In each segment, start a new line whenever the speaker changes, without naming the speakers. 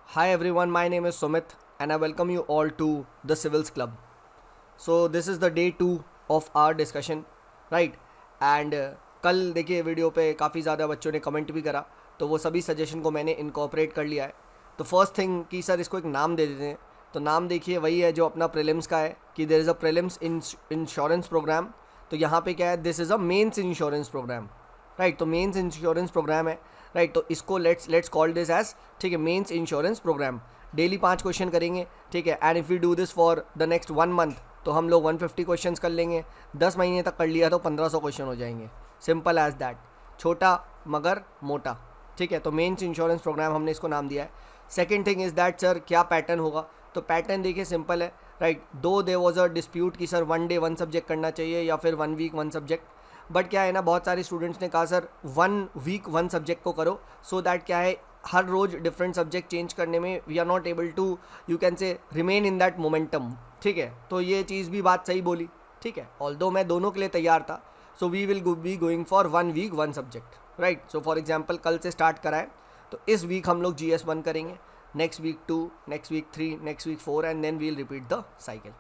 Hi everyone, my name is Sumit and I welcome you all to the Civils Club. So this is the day 2 of our discussion, right? And कल देखिए video पे काफ़ी ज़्यादा बच्चों ने comment भी करा, तो वो सभी सजेशन को मैंने इनकॉर्पोरेट कर लिया है. तो फर्स्ट थिंग कि सर इसको एक नाम दे देते हैं. तो नाम देखिए वही है जो अपना प्रीलिम्स का है कि there is a prelims insurance programme. तो यहाँ पे क्या है, this is a mains insurance programme, right. तो मेंस इंश्योरेंस प्रोग्राम है, राइट. तो इसको लेट्स कॉल दिस एज, ठीक है, mains insurance programme. Daily 5 question करेंगे, ठीक है. And if you do this for the next 1 month तो हम लोग 150 क्वेश्चंस कर लेंगे. 10 महीने तक कर लिया तो 1500 क्वेश्चन हो जाएंगे. Simple as that. छोटा मगर मोटा, ठीक है. तो मेंस इंश्योरेंस प्रोग्राम हमने इसको नाम दिया है. Second thing is that sir क्या पैटर्न होगा. तो पैटर्न देखिए सिंपल है, राइट. दो दे वॉज अ डिस्प्यूट कि सर 1 डे 1 सब्जेक्ट करना चाहिए या फिर 1 वीक 1 सब्जेक्ट. बट क्या है ना, बहुत सारे स्टूडेंट्स ने कहा सर 1 वीक 1 सब्जेक्ट को करो, सो दैट क्या है, हर रोज़ डिफरेंट सब्जेक्ट चेंज करने में we are not able to, you can say, remain in that momentum, ठीक है. तो ये चीज़ भी बात सही बोली, ठीक है. ऑल्दो मैं दोनों के लिए तैयार था. So we will be going for 1 week 1 subject, right. So for example कल से स्टार्ट कराएं तो इस वीक हम लोग GS1 करेंगे, next week 2, next week 3, next week 4 and then we'll repeat the cycle,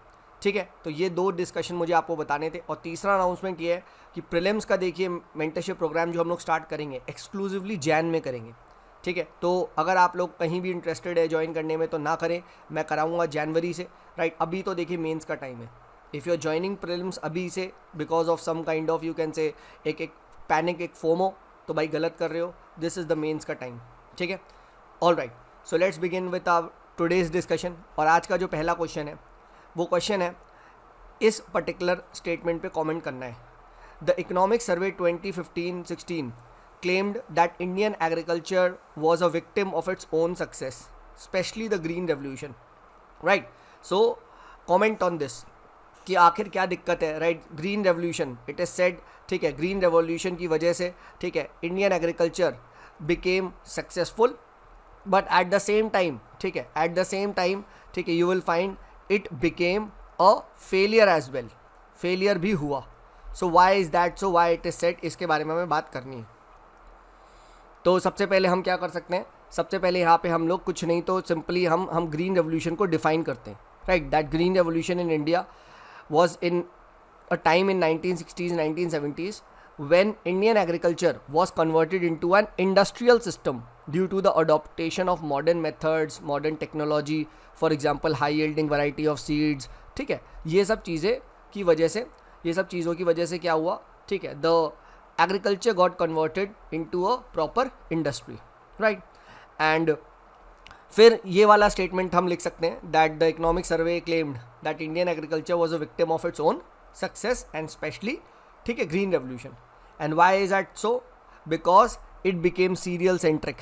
ठीक है. तो ये 2 डिस्कशन मुझे आपको बताने थे. और तीसरा अनाउंसमेंट ये है कि प्रीलिम्स का देखिए मेंटरशिप प्रोग्राम जो हम लोग स्टार्ट करेंगे एक्सक्लूसिवली जैन में करेंगे, ठीक है. तो अगर आप लोग कहीं भी इंटरेस्टेड है ज्वाइन करने में तो ना करें, मैं कराऊंगा जनवरी से, राइट. अभी तो देखिए मेंस का टाइम है. If you are joining prelims अभी से because of some kind of, you can say, एक पैनिक, एक फोमो, तो भाई गलत कर रहे हो. दिस इज़ द मेंस का टाइम, ठीक है. All right. So let's begin with our today's discussion. और आज का जो पहला क्वेश्चन है वो क्वेश्चन है, इस पर्टिकुलर स्टेटमेंट पे कमेंट करना है. The economic survey 2015-16 claimed that Indian agriculture was a victim of its own success, especially the green revolution, right. So comment on this कि आखिर क्या दिक्कत है, right. Green revolution, it is said, ठीक है, ग्रीन रेवोल्यूशन की वजह से, ठीक है, Indian agriculture became successful. But at the same time, ठीक है, एट द सेम टाइम, ठीक है, you will find it became a failure as well. Failure भी हुआ. So why is that, so why it is set, इसके बारे में हमें बात करनी है. तो सबसे पहले हम क्या कर सकते हैं, सबसे पहले यहाँ पे हम लोग कुछ नहीं तो सिंपली हम ग्रीन रेवोल्यूशन को डिफाइन करते हैं, right. That green revolution in India was in a time in 1960s 1970s when Indian agriculture was converted into an industrial system due to the adoption of modern methods, modern technology, for example high yielding variety of seeds, ठीक है. ये सब चीज़ें की वजह से, ये सब चीज़ों की वजह से क्या हुआ, ठीक है, the agriculture got converted into a proper industry, right. And फिर ये वाला स्टेटमेंट हम लिख सकते हैं, that the economic survey claimed that Indian agriculture was a victim of its own success and especially, ठीक है, green revolution. And why is that so, because it became cereal centric,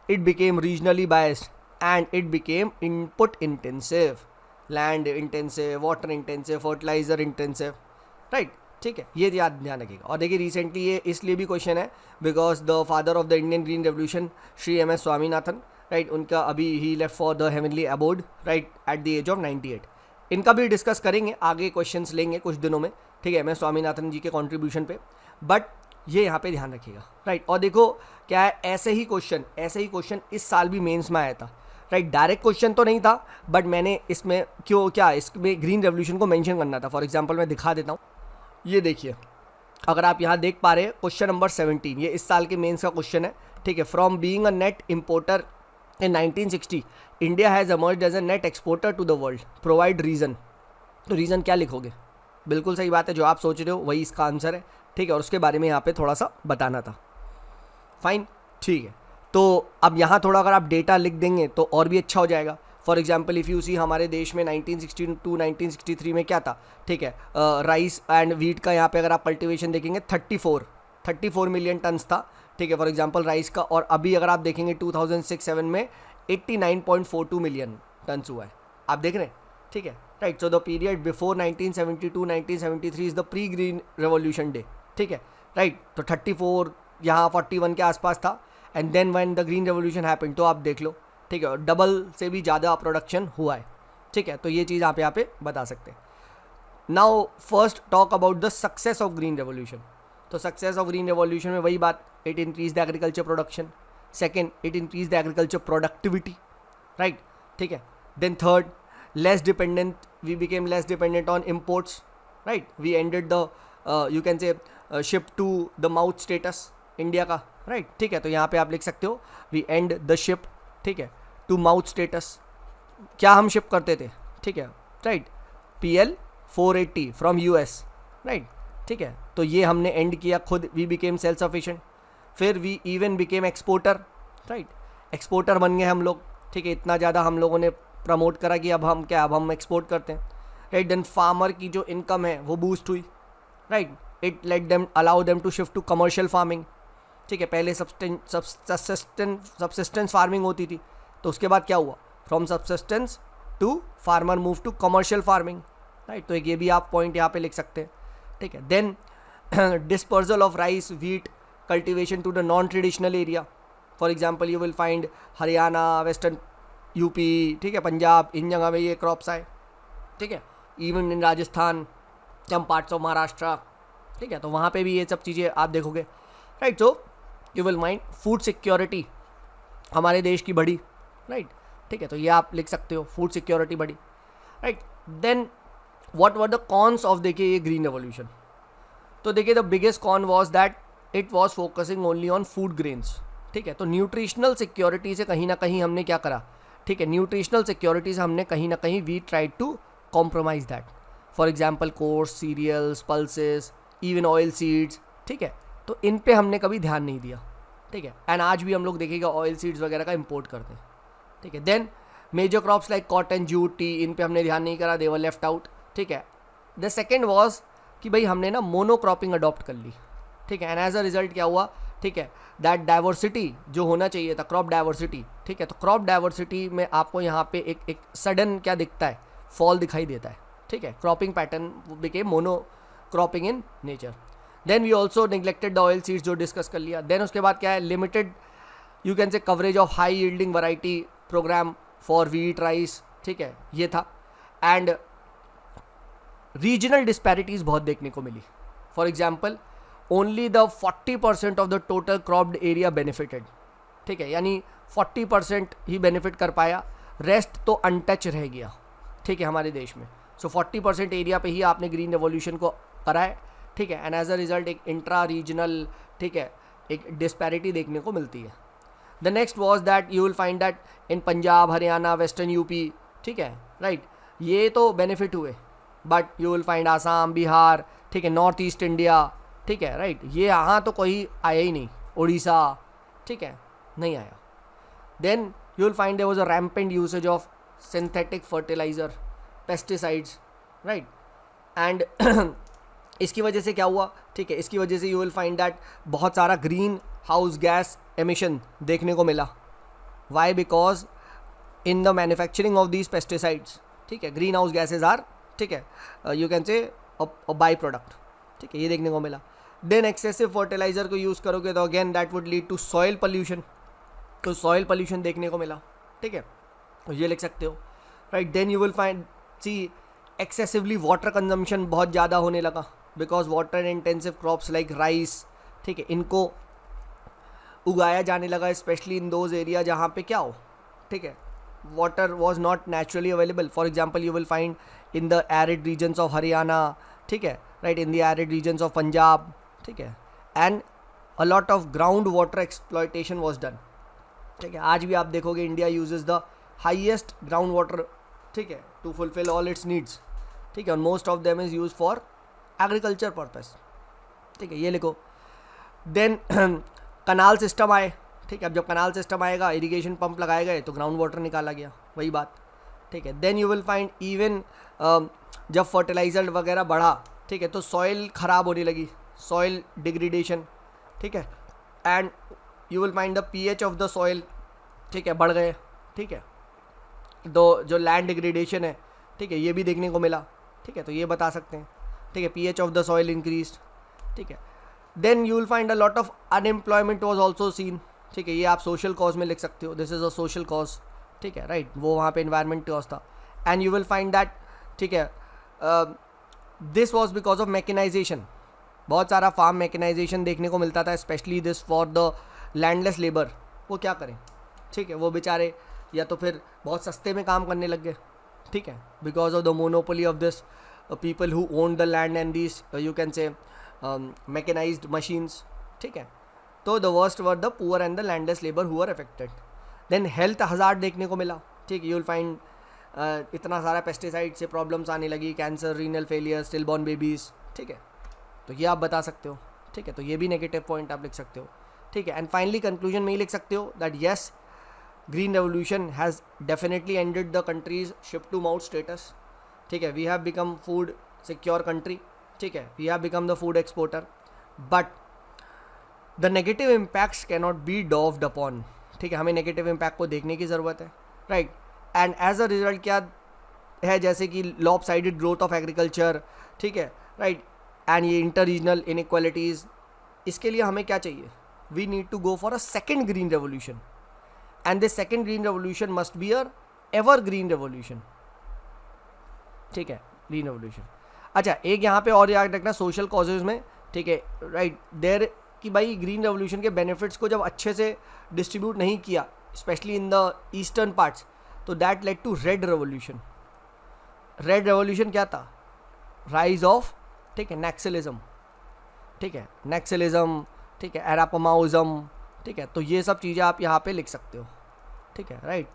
it became regionally biased and it became input intensive, land intensive, water intensive, fertiliser intensive, right. ठीक है, ये ध्यान रखिएगा. और देखिए recently ये इसलिए भी क्वेश्चन है because the father of the Indian green revolution Shri MS Swaminathan, right, उनका अभी ही left for the heavenly abode, right, at the age of 98. इनका भी डिस्कस करेंगे, आगे क्वेश्चंस लेंगे कुछ दिनों में, ठीक है, MS स्वामीनाथन जी के कंट्रीब्यूशन पे. बट ये यहाँ पे ध्यान रखिएगा, राइट. और देखो क्या है, ऐसे ही क्वेश्चन इस साल भी मेंस में आया था, राइट. डायरेक्ट क्वेश्चन तो नहीं था बट मैंने इसमें इसमें ग्रीन रेवोल्यूशन को मेंशन करना था. फॉर एग्जांपल मैं दिखा देता हूँ, ये देखिए, अगर आप यहाँ देख पा रहे हैं क्वेश्चन नंबर 17, ये इस साल के मेंस का क्वेश्चन है, ठीक है. From being a net importer in 1960 India has emerged as a net exporter to the world, provide reason. तो रीज़न क्या लिखोगे, बिल्कुल सही बात है, जो आप सोच रहे हो वही इसका आंसर है, ठीक है. और उसके बारे में यहाँ पे थोड़ा सा बताना था. फाइन, ठीक है. तो अब यहाँ थोड़ा अगर आप डेटा लिख देंगे तो और भी अच्छा हो जाएगा. फॉर एग्जाम्पल इफ़ यू सी, हमारे देश में 1962 1963 में क्या था, ठीक है, राइस एंड वीट का यहाँ पे अगर आप कल्टिवेशन देखेंगे 34 मिलियन टन्स था, ठीक है, फॉर एग्जांपल राइस का. और अभी अगर आप देखेंगे 2006-7 में 89.42 मिलियन टन्स हुआ है, आप देख रहे हैं, ठीक है, right. So the period before 1972 1973 is the pre green revolution day, ठीक है, राइट. तो 34 यहाँ 41 के आसपास था. And then when the green revolution happened, तो आप देख लो, ठीक है, डबल से भी ज़्यादा प्रोडक्शन हुआ है, ठीक है. तो ये चीज़ आप यहाँ पे बता सकते हैं. Now first talk about the success of green revolution. तो सक्सेस ऑफ ग्रीन रेवोल्यूशन में वही बात, it increase the agriculture production. Second, it increase the agriculture productivity. Right, ठीक है. Then third, less dependent, we became less dependent on imports, right. We ended the you can say ship to the mouth status India का, right, ठीक है. तो यहाँ पे आप लिख सकते हो वी एंड द शिप, ठीक है, टू माउथ स्टेटस. क्या हम शिप करते थे, ठीक है, right, PL480 from US, right, ठीक है. तो ये हमने एंड किया खुद, वी बिकेम सेल्फ सफिशिएंट. फिर we even became exporter, right, exporter बन गए हम लोग, ठीक है. इतना ज़्यादा हम लोगों ने प्रमोट करा कि अब हम एक्सपोर्ट करते हैं, राइट. देन फार्मर की जो इनकम है वो बूस्ट हुई, right. It let them allow them to shift to commercial farming, ठीक है. पहले सब्सिस्टेंस फार्मिंग होती थी, तो उसके बाद क्या हुआ, from subsistence to farmer move to commercial farming, right. तो एक ये भी आप पॉइंट यहाँ पे लिख सकते हैं, ठीक है. Then dispersal of rice wheat cultivation to the non traditional area. For example you will find Haryana, western UP, ठीक है, पंजाब, इन जगह में ये क्रॉप्स आए, ठीक है. Even in Rajasthan, some parts of Maharashtra, ठीक है. तो वहाँ पे भी ये सब चीज़ें आप देखोगे, right. So you will mind food security हमारे देश की बढ़ी, राइट, ठीक है. तो ये आप लिख सकते हो, फूड सिक्योरिटी बढ़ी, right. Then what were the cons of, देखिए, ये ग्रीन रेवोल्यूशन. तो देखिए the biggest con was that it was focusing only on food grains, ठीक है. तो न्यूट्रिशनल सिक्योरिटी से कहीं ना कहीं हमने क्या करा, ठीक है, न्यूट्रिशनल सिक्योरिटी से हमने कहीं ना कहीं we tried to compromise that. For example coarse, cereals, pulses, even oil seeds, ठीक है. तो इन पे हमने कभी ध्यान नहीं दिया, ठीक है. एंड आज भी हम लोग देखेगा ऑयल सीड्स वगैरह का इंपोर्ट करते हैं, ठीक है. Then major crops like cotton, jute, tea, इन पे हमने ध्यान नहीं करा, दे वर लेफ्ट आउट, ठीक है. द सेकेंड वॉज कि भाई हमने ना मोनोक्रॉपिंग अडॉप्ट कर ली, ठीक है. एंड एज अ रिजल्ट क्या हुआ, ठीक है, दैट डाइवर्सिटी जो होना चाहिए था, क्रॉप डाइवर्सिटी, ठीक है. तो क्रॉप डाइवर्सिटी में आपको यहाँ पे एक सडन क्या दिखता है, फॉल दिखाई देता है, ठीक है. Cropping pattern became mono cropping in nature. Then we also neglected the oil seeds जो डिस्कस कर लिया. देन उसके बाद क्या है, limited you can say coverage of high yielding variety programme for wheat, rice, ठीक है, ये था. एंड रीजनल डिस्पैरिटीज़ बहुत देखने को मिली. For example only the 40% of the total cropped area benefited, ठीक है. यानी 40% ही बेनिफिट कर पाया, रेस्ट तो अनटच रह गया, ठीक है, हमारे देश में. सो 40% एरिया पे ही आपने ग्रीन रेवोल्यूशन को करा है, ठीक है. एंड एज अ रिजल्ट एक इंट्रा रीजनल, ठीक है, एक डिस्पैरिटी देखने को मिलती है. The next was that you will find that in Punjab, Haryana, western UP, ठीक है, राइट, ये तो बेनिफिट हुए, but you will find Assam, Bihar, ठीक है, नॉर्थ ईस्ट इंडिया, ठीक है, राइट, ये यहाँ तो कोई आया ही नहीं, उड़ीसा, ठीक है, नहीं आया. Then you will find there was a rampant usage of synthetic fertiliser, pesticides, right. And इसकी वजह से क्या हुआ, ठीक है, इसकी वजह से यू विल फाइंड दैट बहुत सारा ग्रीन हाउस गैस एमिशन देखने को मिला. Why, because in the manufacturing of these pesticides, ठीक है, ग्रीन हाउस गैसेज आर, ठीक है, यू कैन से अ बाई प्रोडक्ट, ठीक है, ये देखने को मिला. देन एक्सेसिव फर्टिलाइजर को यूज़ करोगे तो again that would lead to soil pollution, तो सॉइल पोल्यूशन देखने को मिला, ठीक है, तो ये लिख सकते हो, right. Then you will find see excessively water consumption बहुत ज़्यादा होने लगा, because water intensive crops like rice, ठीक है, इनको उगाया जाने लगा, स्पेशली इन दोज एरिया जहाँ पे क्या हो, ठीक है, water was not naturally available. For example you will find in the arid regions of Haryana, ठीक है, right, in the arid regions of Punjab, ठीक है. And a lot of ground water exploitation was done, ठीक है. आज भी आप देखोगे India uses the highest ground water, ठीक है, to fulfil all its needs, ठीक है. Most of them is use for agriculture purpose, ठीक है, ये लिखो. देन कनाल सिस्टम आए, ठीक है. अब जब कनाल सिस्टम आएगा, इरिगेशन पंप लगाए गए तो ग्राउंड वाटर निकाला गया, वही बात, ठीक है. Then you will find even जब फर्टिलाइजर वगैरह बढ़ा, ठीक है, तो सॉइल ख़राब होने लगी, सॉइल डिग्रेडेशन, ठीक है. And you will find the pH of the soil, ठीक है, बढ़ गए, ठीक है. तो जो लैंड डिग्रेडेशन है, ठीक है, ये भी देखने को मिला, ठीक है, तो ये बता सकते हैं, ठीक है. PH of the soil increase, ठीक है. Then you will find a lot of unemployment was also seen, ठीक है, ये आप सोशल कॉज में लिख सकते हो, this is a social cause, ठीक है, राइट, वो वहाँ पे इन्वायरमेंट कॉज था. And you will find that, ठीक है, this was because of mechanisation, बहुत सारा फार्म मैकेनाइजेशन देखने को मिलता था, specially this for the landless labour. वो क्या करें, ठीक है, वो बेचारे या तो फिर बहुत सस्ते में काम करने लग गए, ठीक है, because of the monopoly of this people who own the land and this you can say mechanised machines, ठीक है. तो the worst were the poor and the landless labour who are affected. Then health hazard देखने को मिला, ठीक है. You will find इतना सारा पेस्टिसाइड से प्रॉब्लम्स आने लगी, cancer, renal failure, still born babies, ठीक है. तो ये आप बता सकते हो, ठीक है. तो ये भी नेगेटिव पॉइंट आप लिख सकते हो, ठीक है. एंड फाइनली कंक्लूजन में ही लिख सकते हो that yes, green revolution has definitely ended the country's ship to mouth status, ठीक है. We have become food secure country, ठीक है. We have become the food exporter, but the negative impacts cannot be doubted upon, ठीक है. हमें negative impact को देखने की ज़रूरत है, right. And as a result क्या है, जैसे कि लॉपसाइडेड ग्रोथ ऑफ एग्रीकल्चर, ठीक है, राइट. एंड ये इंटर रीजनल इनइक्वालिटीज़, इसके लिए हमें क्या चाहिए, we need to go for a second green revolution, and this second green revolution must be a evergreen revolution, ठीक है. Green revolution. अच्छा, एक यहाँ पे और याद रखना सोशल कॉजेज में, ठीक है, राइट. देयर कि भाई ग्रीन रेवोल्यूशन के बेनिफिट्स को जब अच्छे से डिस्ट्रीब्यूट नहीं किया, specially in the eastern parts, तो that led to red revolution. Red revolution क्या था, राइज ऑफ, ठीक है, नैक्सलिज्म, ठीक है, नैक्सलिज्म, ठीक है, एरापमाओज़म, ठीक है. तो ये सब चीज़ें आप यहाँ पे लिख सकते हो, ठीक है, राइट,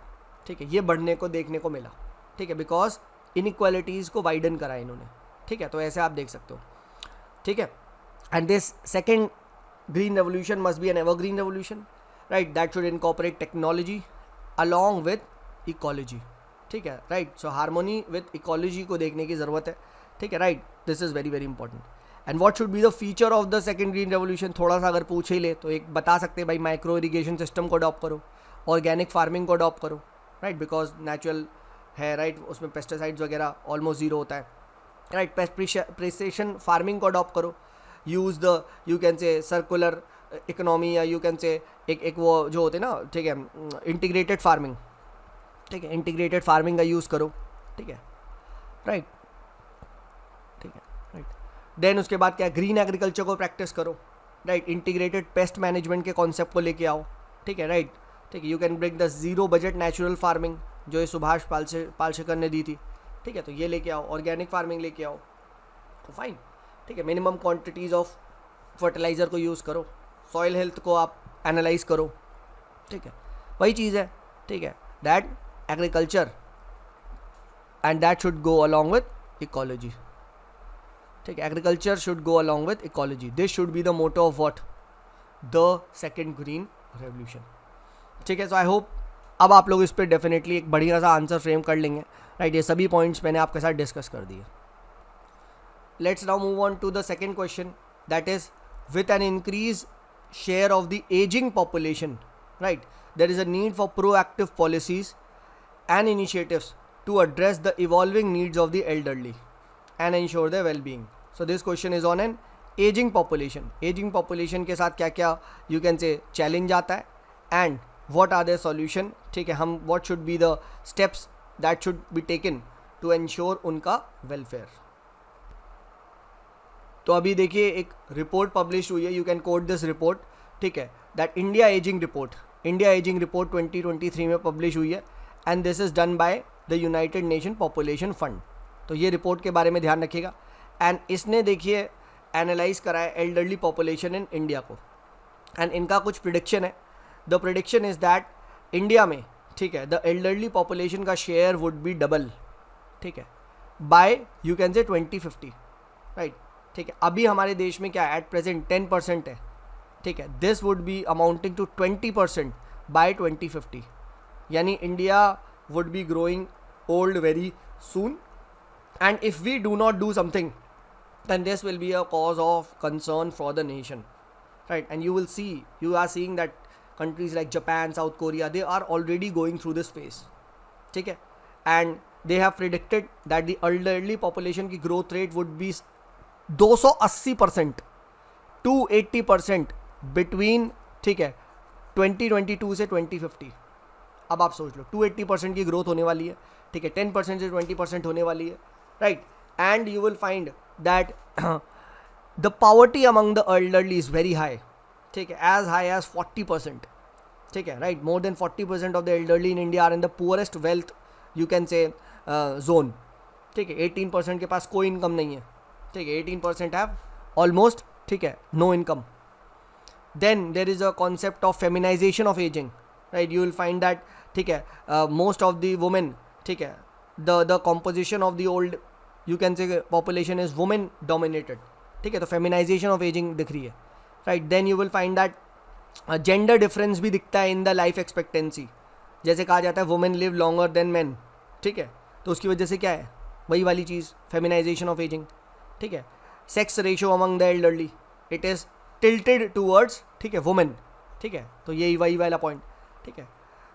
ठीक है. ये बढ़ने को देखने को मिला, ठीक है, बिकॉज इनइक्वालिटीज़ को वाइडन करा इन्होंने, ठीक है. तो ऐसे आप देख सकते हो, ठीक है. And this second green revolution must be an evergreen revolution, right, that should incorporate technology along with ecology, ठीक है, right. So harmony with ecology को देखने की ज़रूरत है, ठीक है, right. This is very very important. And what should be the feature of the second green revolution, थोड़ा सा अगर पूछ ही ले तो एक बता सकते हैं भाई, माइक्रो इरीगेशन सिस्टम को अडॉप्ट करो, ऑर्गेनिक फार्मिंग को अडॉप्ट करो, राइट, बिकॉज नेचुरल है, राइट, उसमें पेस्टिसाइड्स वगैरह ऑलमोस्ट ज़ीरो होता है, राइट. प्रिसिशन फार्मिंग को अडॉप्ट करो, यूज़ द, यू कैन से सर्कुलर इकोनॉमी, या यू कैन से एक वो जो होते हैं ना, ठीक है, इंटीग्रेटेड फार्मिंग, ठीक है, इंटीग्रेटेड फार्मिंग का यूज़ करो, ठीक है, राइट, ठीक है, राइट. देन उसके बाद क्या, ग्रीन एग्रीकल्चर को प्रैक्टिस करो, राइट. इंटीग्रेटेड पेस्ट मैनेजमेंट के कॉन्सेप्ट को लेके आओ, ठीक है, राइट, ठीक है. You can break the zero budget natural farming जो ये सुभाष पालेकर ने दी थी, ठीक है. तो ये लेके आओ, ऑर्गेनिक फार्मिंग लेके आओ, तो फाइन, ठीक है. मिनिमम क्वांटिटीज़ ऑफ फर्टिलाइज़र को यूज़ करो, सॉइल हेल्थ को आप एनालाइज करो, ठीक है. वही चीज़ है, ठीक है, that agriculture and that should go along with ecology, ठीक है. Agriculture should go along with ecology. This should be the motto of what, the second green revolution, ठीक है. सो आई होप अब आप लोग इस पर डेफिनेटली एक बढ़िया सा आंसर फ्रेम कर लेंगे, राइट. ये सभी पॉइंट्स मैंने आपके साथ डिस्कस कर दिए. Let's now move on to the second question, that is, with an increased share of the aging population, right, there is a need for proactive policies and initiatives to address the evolving needs of the elderly and ensure their well-being. So this question is on an aging population. Aging population के साथ क्या क्या you can say challenge आता है, and what are their solution, ठीक है. हम what should be the steps that should be taken to ensure उनका welfare. तो अभी देखिए एक रिपोर्ट पब्लिश हुई है, you can coat this report, ठीक है, that India ageing report, India ageing report 2023 में पब्लिश हुई है, and this is done by the United nation population fund. तो ये रिपोर्ट के बारे में ध्यान रखिएगा. एंड इसने देखिए एनालाइज करा है एल्डरली पॉपुलेशन इन इंडिया को, एंड इनका कुछ प्रिडिक्शन है. The prediction is that India में, ठीक है, द एल्डरली पॉपुलेशन का शेयर वुड बी डबल, ठीक है, बाय यू कैन से 2050, राइट, ठीक है. अभी हमारे देश में क्या है, एट प्रेजेंट 10% है, ठीक है. This would be amounting to 20% by 2050, यानी India would be growing old very soon, and if we do not do something then this will be a cause of concern for the nation, right. And you are seeing that countries like Japan, South Korea, they are already going through this phase, ठीक है. And they have predicted that the elderly population की growth rate would be 280% to 80% between, ठीक है, 2022 से 2050. अब आप सोच लो 280% की ग्रोथ होने वाली है, ठीक है, 10% से 20% होने वाली है, right. And you will find that the poverty among the elderly is very high, ठीक है, एज हाई एज 40%, ठीक है, right. More than 40% of the elderly in India are in the poorest wealth you can say zone. ठीक है, 18% के पास कोई income नहीं है. ठीक है, 18% हैव ऑलमोस्ट, ठीक है, no income. Then there is a concept of feminisation of ageing, right. You will find that, ठीक है, मोस्ट ऑफ द वुमेन, ठीक है, the composition of the old you can say population is women dominated. ठीक है, तो feminisation of ageing दिख रही है, right. Then you will find that gender difference भी दिखता है इन द लाइफ एक्सपेक्टेंसी. जैसे कहा जाता है women live longer than man. ठीक है, तो उसकी वजह से क्या है, वही वाली चीज़, फेमिनाइजेशन ऑफ एजिंग. ठीक है, sex ratio among the elderly it is tilted towards, ठीक है, वुमेन. ठीक है, तो यही वही वाला पॉइंट. ठीक है,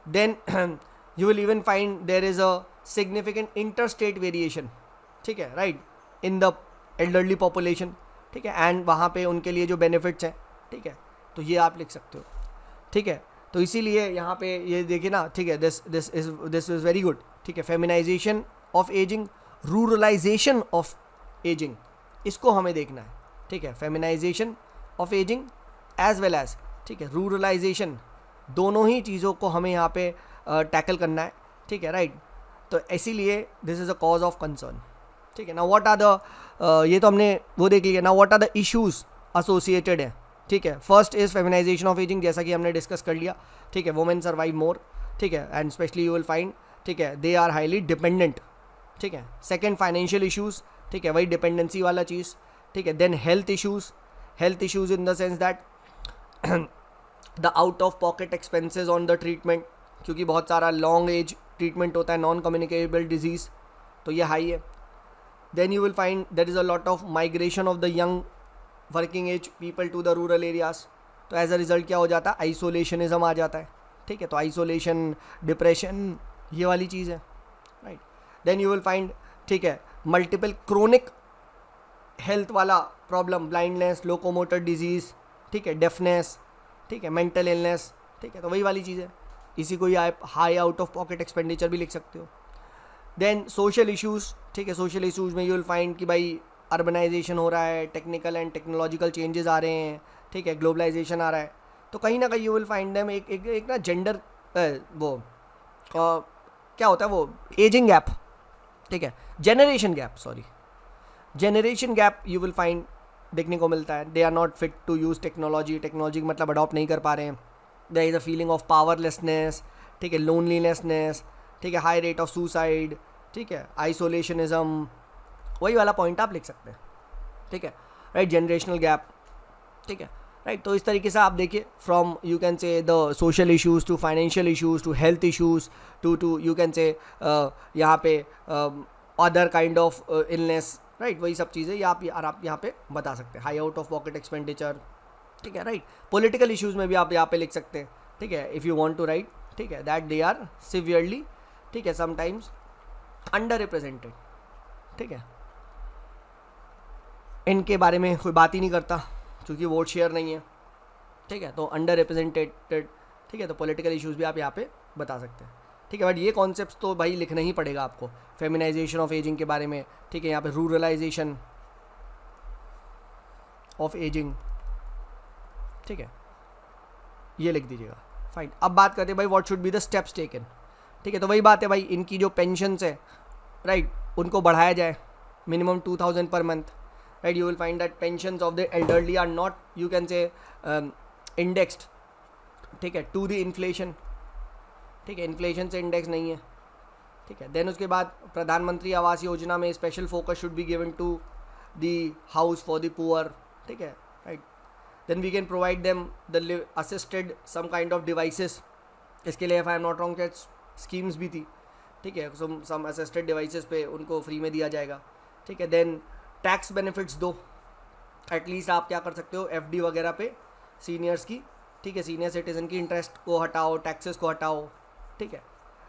then you will even find there is a significant inter state variation. ठीक है, right, in the elderly population. ठीक है, एंड वहाँ पे उनके लिए जो बेनिफिट्स हैं, ठीक है, तो ये आप लिख सकते हो. ठीक है, तो इसीलिए यहाँ पे ये देखिए ना. ठीक है, दिस इज़ वेरी गुड. ठीक है, feminisation of ageing, ruralisation of ageing, इसको हमें देखना है. ठीक है, feminisation of ageing as well as, ठीक है, रूरलाइजेशन, दोनों ही चीज़ों को हमें यहाँ पे टैकल करना है. ठीक है, राइट. तो इसीलिए this is a cause of concern. ठीक है, ना व्हाट आर द, ये तो हमने वो देख लिया. ना what are the issues associated है. ठीक है, first is feminisation of ageing, जैसा कि हमने डिस्कस कर लिया. ठीक है, वुमेन सर्वाइव मोर. ठीक है, and specially you will find, ठीक है, दे आर हाईली डिपेंडेंट. ठीक है, सेकेंड फाइनेंशियल इशूज़. ठीक है, वही डिपेंडेंसी वाला चीज़. ठीक है, then health issues in the sense that the out of pocket expenses on the treatment, क्योंकि बहुत सारा लॉन्ग एज ट्रीटमेंट होता है, नॉन कम्युनिकेबल डिजीज़, तो ये हाई है. Then you will find there is a lot of migration of the young working age people to the rural areas. तो as a result क्या हो जाता है, आइसोलेशनिज्म आ जाता है. ठीक है, तो आइसोलेशन, डिप्रेशन, ये वाली चीज़ है, right. Then you will find, ठीक है, मल्टीपल क्रोनिक हेल्थ वाला प्रॉब्लम, ब्लाइंडनेस, लोकोमोटर डिजीज़, ठीक है, डेफनेस, ठीक है, मेंटल इलनेस. ठीक है, तो वही वाली चीज़ है. इसी को ही आप high out of pocket expenditure भी लिख सकते हो. Then social issues. ठीक है, सोशल इश्यूज़ में यू विल फाइंड कि भाई अर्बनाइजेशन हो रहा है, टेक्निकल एंड टेक्नोलॉजिकल चेंजेस आ रहे हैं. ठीक है, ग्लोबलाइजेशन आ रहा है, तो कहीं ना कहीं यू विल फाइंड देम एक ना जेंडर, वो क्या होता है वो, एजिंग गैप. ठीक है, generation gap you will find देखने को मिलता है. They are not fit to use technology मतलब अडॉप्ट नहीं कर पा रहे हैं. There is a feeling of powerlessness. ठीक है, लोनलीनेसनेस. ठीक है, हाई रेट ऑफ सुसाइड. ठीक है, आइसोलेशनिज्म, वही वाला पॉइंट आप लिख सकते हैं. ठीक है, राइट, जनरेशनल गैप. ठीक है, राइट. तो इस तरीके से आप देखिए, from you can say the social issues to financial issues to health issues to you can say यहाँ पे other kind of illness, right. वही सब चीज़ें आप यहाँ पे बता सकते हैं. High out of pocket expenditure. ठीक है, राइट. पॉलिटिकल इश्यूज़ में भी आप यहाँ पे लिख सकते हैं. ठीक है, if you want to write, ठीक है, दैट दे आर सिवियरली, ठीक है, समटाइम्स अंडर रिप्रेजेंटेड. ठीक है, इनके बारे में कोई बात ही नहीं करता क्योंकि वोट शेयर नहीं है. ठीक है, तो अंडर रिप्रेजेंटेड. ठीक है, तो पॉलिटिकल इश्यूज़ भी आप यहाँ पे बता सकते हैं. ठीक है, बट ये कॉन्सेप्ट्स तो भाई लिखना ही पड़ेगा आपको, फेमिनाइजेशन ऑफ एजिंग के बारे में. ठीक है, यहाँ पे रूरलाइजेशन ऑफ एजिंग. ठीक है, ये लिख दीजिएगा. फाइन. अब बात करते हैं भाई what should be the steps taken. ठीक है, तो वही बात है भाई, इनकी जो पेंशन्स है, राइट, उनको बढ़ाया जाए minimum 2000 per month. Right, you will find that pensions of the elderly are not you can say indexed. ठीक है, टू द इन्फ्लेशन. ठीक है, इन्फ्लेशन से इंडेक्स नहीं है. ठीक है, देन उसके बाद प्रधानमंत्री आवास योजना में special focus should be given to the house for the poor. ठीक है, right. Then we can provide them the assisted some kind of devices. इसके लिए, if I am not wrong, schemes भी थी. ठीक है, सम असिस्टेड डिवाइसेस पे उनको फ्री में दिया जाएगा. ठीक है, देन टैक्स बेनिफिट्स दो. एटलीस्ट आप क्या कर सकते हो, एफडी वगैरह पे सीनियर्स की. ठीक है, सीनियर सिटीजन की इंटरेस्ट को हटाओ, टैक्सेस को हटाओ. ठीक है,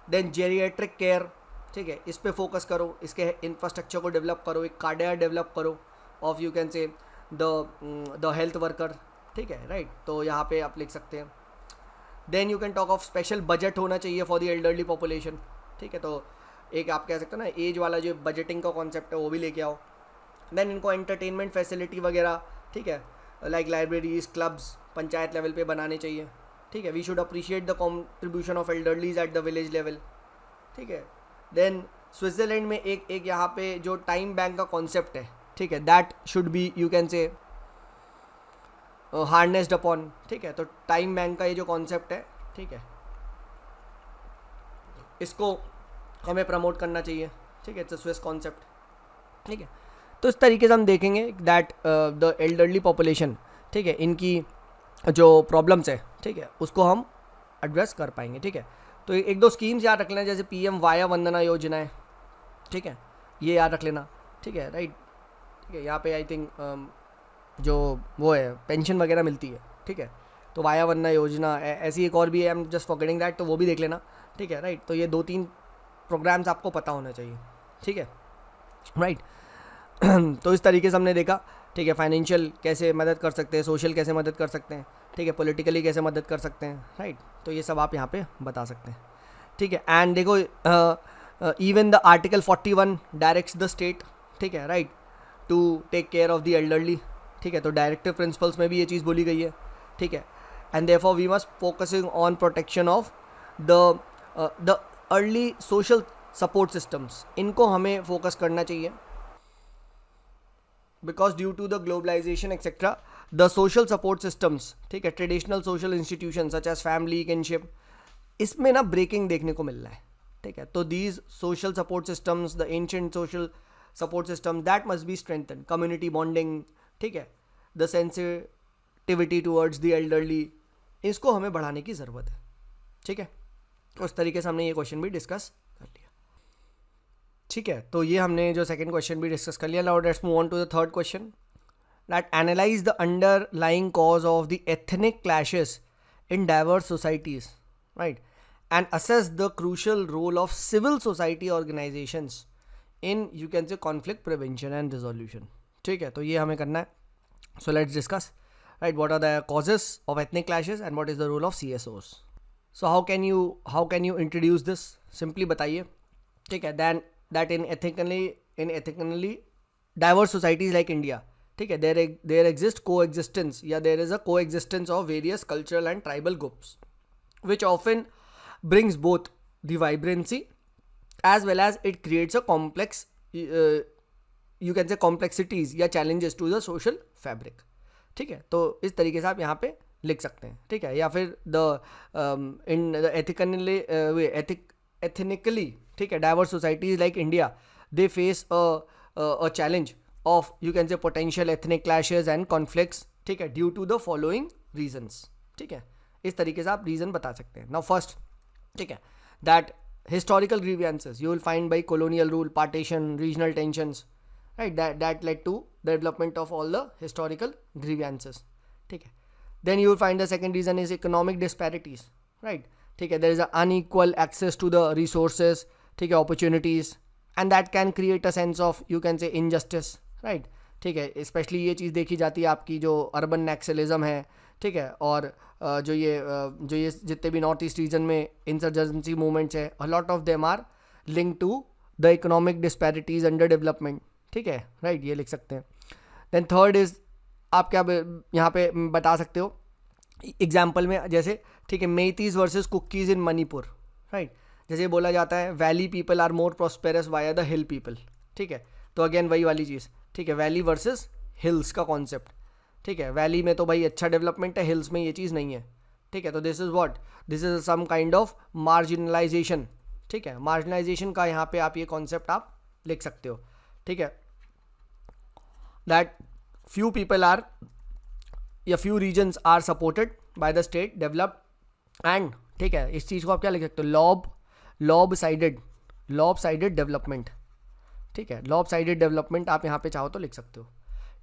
देन जेरिएट्रिक केयर. ठीक है, इस पे फोकस करो, इसके इंफ्रास्ट्रक्चर को डेवलप करो, एक कार्डियर डेवलप करो of you can say the health worker. ठीक है, राइट. तो यहाँ पे आप लिख सकते हैं. Then you can talk of special budget होना चाहिए फॉर द एल्डरली पॉपुलेशन. ठीक है, तो एक आप कह सकते हो ना, एज वाला जो बजटिंग का कॉन्सेप्ट है वो भी लेके आओ. देन इनको एंटरटेनमेंट फैसिलिटी वगैरह, ठीक है, like libraries, clubs panchayat level पे बनाने चाहिए. ठीक ठीक है, we should appreciate the contribution of elderlies at the village level, ठीक है. देन स्विट्ज़रलैंड में एक यहाँ पे जो टाइम बैंक का कॉन्सेप्ट है, ठीक है, that should be you can से हार्नेस्ड अपॉन, ठीक है. तो टाइम बैंक का ये जो कॉन्सेप्ट है, ठीक है, इसको हमें प्रमोट करना चाहिए, ठीक है. इट्स अ स्विस कॉन्सेप्ट, ठीक है. तो इस तरीके से हम देखेंगे दैट द एल्डरली पॉपुलेशन, ठीक है, इनकी जो प्रॉब्लम्स है, ठीक है, उसको हम एड्रेस कर पाएंगे, ठीक है. तो एक दो स्कीम्स याद रख लेना, जैसे पीएम वाया वंदना योजना है, ठीक है, ये याद रख लेना, ठीक है, राइट. ठीक है, यहाँ पे आई थिंक जो वो है पेंशन वगैरह मिलती है, ठीक है. तो वाया वंदना योजना, ऐसी एक और भी है, I am just forgetting that, तो वो भी देख लेना, ठीक है, राइट. तो ये 2-3 प्रोग्राम्स आपको पता होना चाहिए, ठीक है, राइट. तो इस तरीके से हमने देखा, ठीक है, फाइनेंशियल कैसे मदद कर सकते हैं, सोशल कैसे मदद कर सकते हैं, ठीक है, पॉलिटिकली कैसे मदद कर सकते हैं, राइट. तो ये सब आप यहाँ पे बता सकते हैं, ठीक है. एंड देखो even the article 41 directs the state, ठीक है, right, to take care of the elderly, ठीक है. तो डायरेक्टिव प्रिंसिपल्स में भी ये चीज़ बोली गई है, ठीक है. And therefore we must focusing on protection of the early social support systems, इनको हमें फोकस करना चाहिए, because due to the globalization etcetera the social support systems, ठीक है, traditional social institution such as family, kinship, इसमें ना breaking देखने को मिल रहा है, ठीक है. तो these social support systems, the ancient social support system, that must be strengthen, community bonding, ठीक है, the sensitivity towards the elderly, इसको हमें बढ़ाने की ज़रूरत है, ठीक है. उस तरीके से हमने ये क्वेश्चन भी डिस्कस कर लिया, ठीक है. तो ये हमने जो सेकंड क्वेश्चन भी डिस्कस कर लिया. Now let's move on to the third question, that analyze the underlying cause of the ethnic clashes in diverse societies, right, and assess the crucial role of civil society organizations in you can say conflict prevention and resolution, ठीक है. तो ये हमें करना है. So let's discuss, right, what are the causes of ethnic clashes and what is the role of CSOs. So how can you introduce this, simply बताइए, ठीक है. Then that in ethically diverse societies like India, ठीक है, there exist coexistence या there is a coexistence of various cultural and tribal groups which often brings both the vibrancy as well as it creates a complex you can say complexities या challenges to the social fabric, ठीक है. तो इस तरीके से आप यहाँ पे लिख सकते हैं, ठीक है. या फिर इन ethnically, ठीक है, diverse societies like India, they face a challenge of you can say potential ethnic clashes and conflicts, ठीक है, due to the following reasons, ठीक है. इस तरीके से आप रीज़न बता सकते हैं. नाउ फर्स्ट, ठीक है, that historical grievances you will find by colonial rule, partition, regional tensions, right, that led to the development of all the historical grievances, ठीक है. Then you will find the second reason is economic disparities, right, ठीक है, there is an unequal access to the resources, ठीक है, opportunities, and that can create a sense of you can say injustice, right, ठीक है. Specially ये चीज़ देखी जाती है आपकी जो अर्बन नैक्सलिज्म है, ठीक है, और जो ये जितने भी नॉर्थ ईस्ट रीजन में इंसर्जेंसी मूवमेंट्स है, a lot of them are link to the economic disparities, under development, ठीक है, राइट, ये लिख सकते हैं. देन थर्ड इज, आप क्या यहाँ पे बता सकते हो एग्जाम्पल में, जैसे, ठीक है, Meiteis versus Kukis in Manipur, right. जैसे बोला जाता है valley people are more prosperous via the hill people, ठीक है. तो अगेन वही वाली चीज़, ठीक है, वैली वर्सेस हिल्स का कॉन्सेप्ट, ठीक है. वैली में तो भाई अच्छा डेवलपमेंट है, हिल्स में ये चीज़ नहीं है, ठीक है. तो this is some kind of marginalization, ठीक है. मार्जिनलाइजेशन का यहाँ पे आप ये कॉन्सेप्ट आप लिख सकते हो, ठीक है. दैट फ्यू पीपल आर या few regions are supported by the state, developed and, ठीक है, इस चीज़ को आप क्या लिख सकते हो, लॉब साइडेड डेवलपमेंट, ठीक है. लॉब साइडेड डेवलपमेंट आप यहाँ पे चाहो तो लिख सकते हो,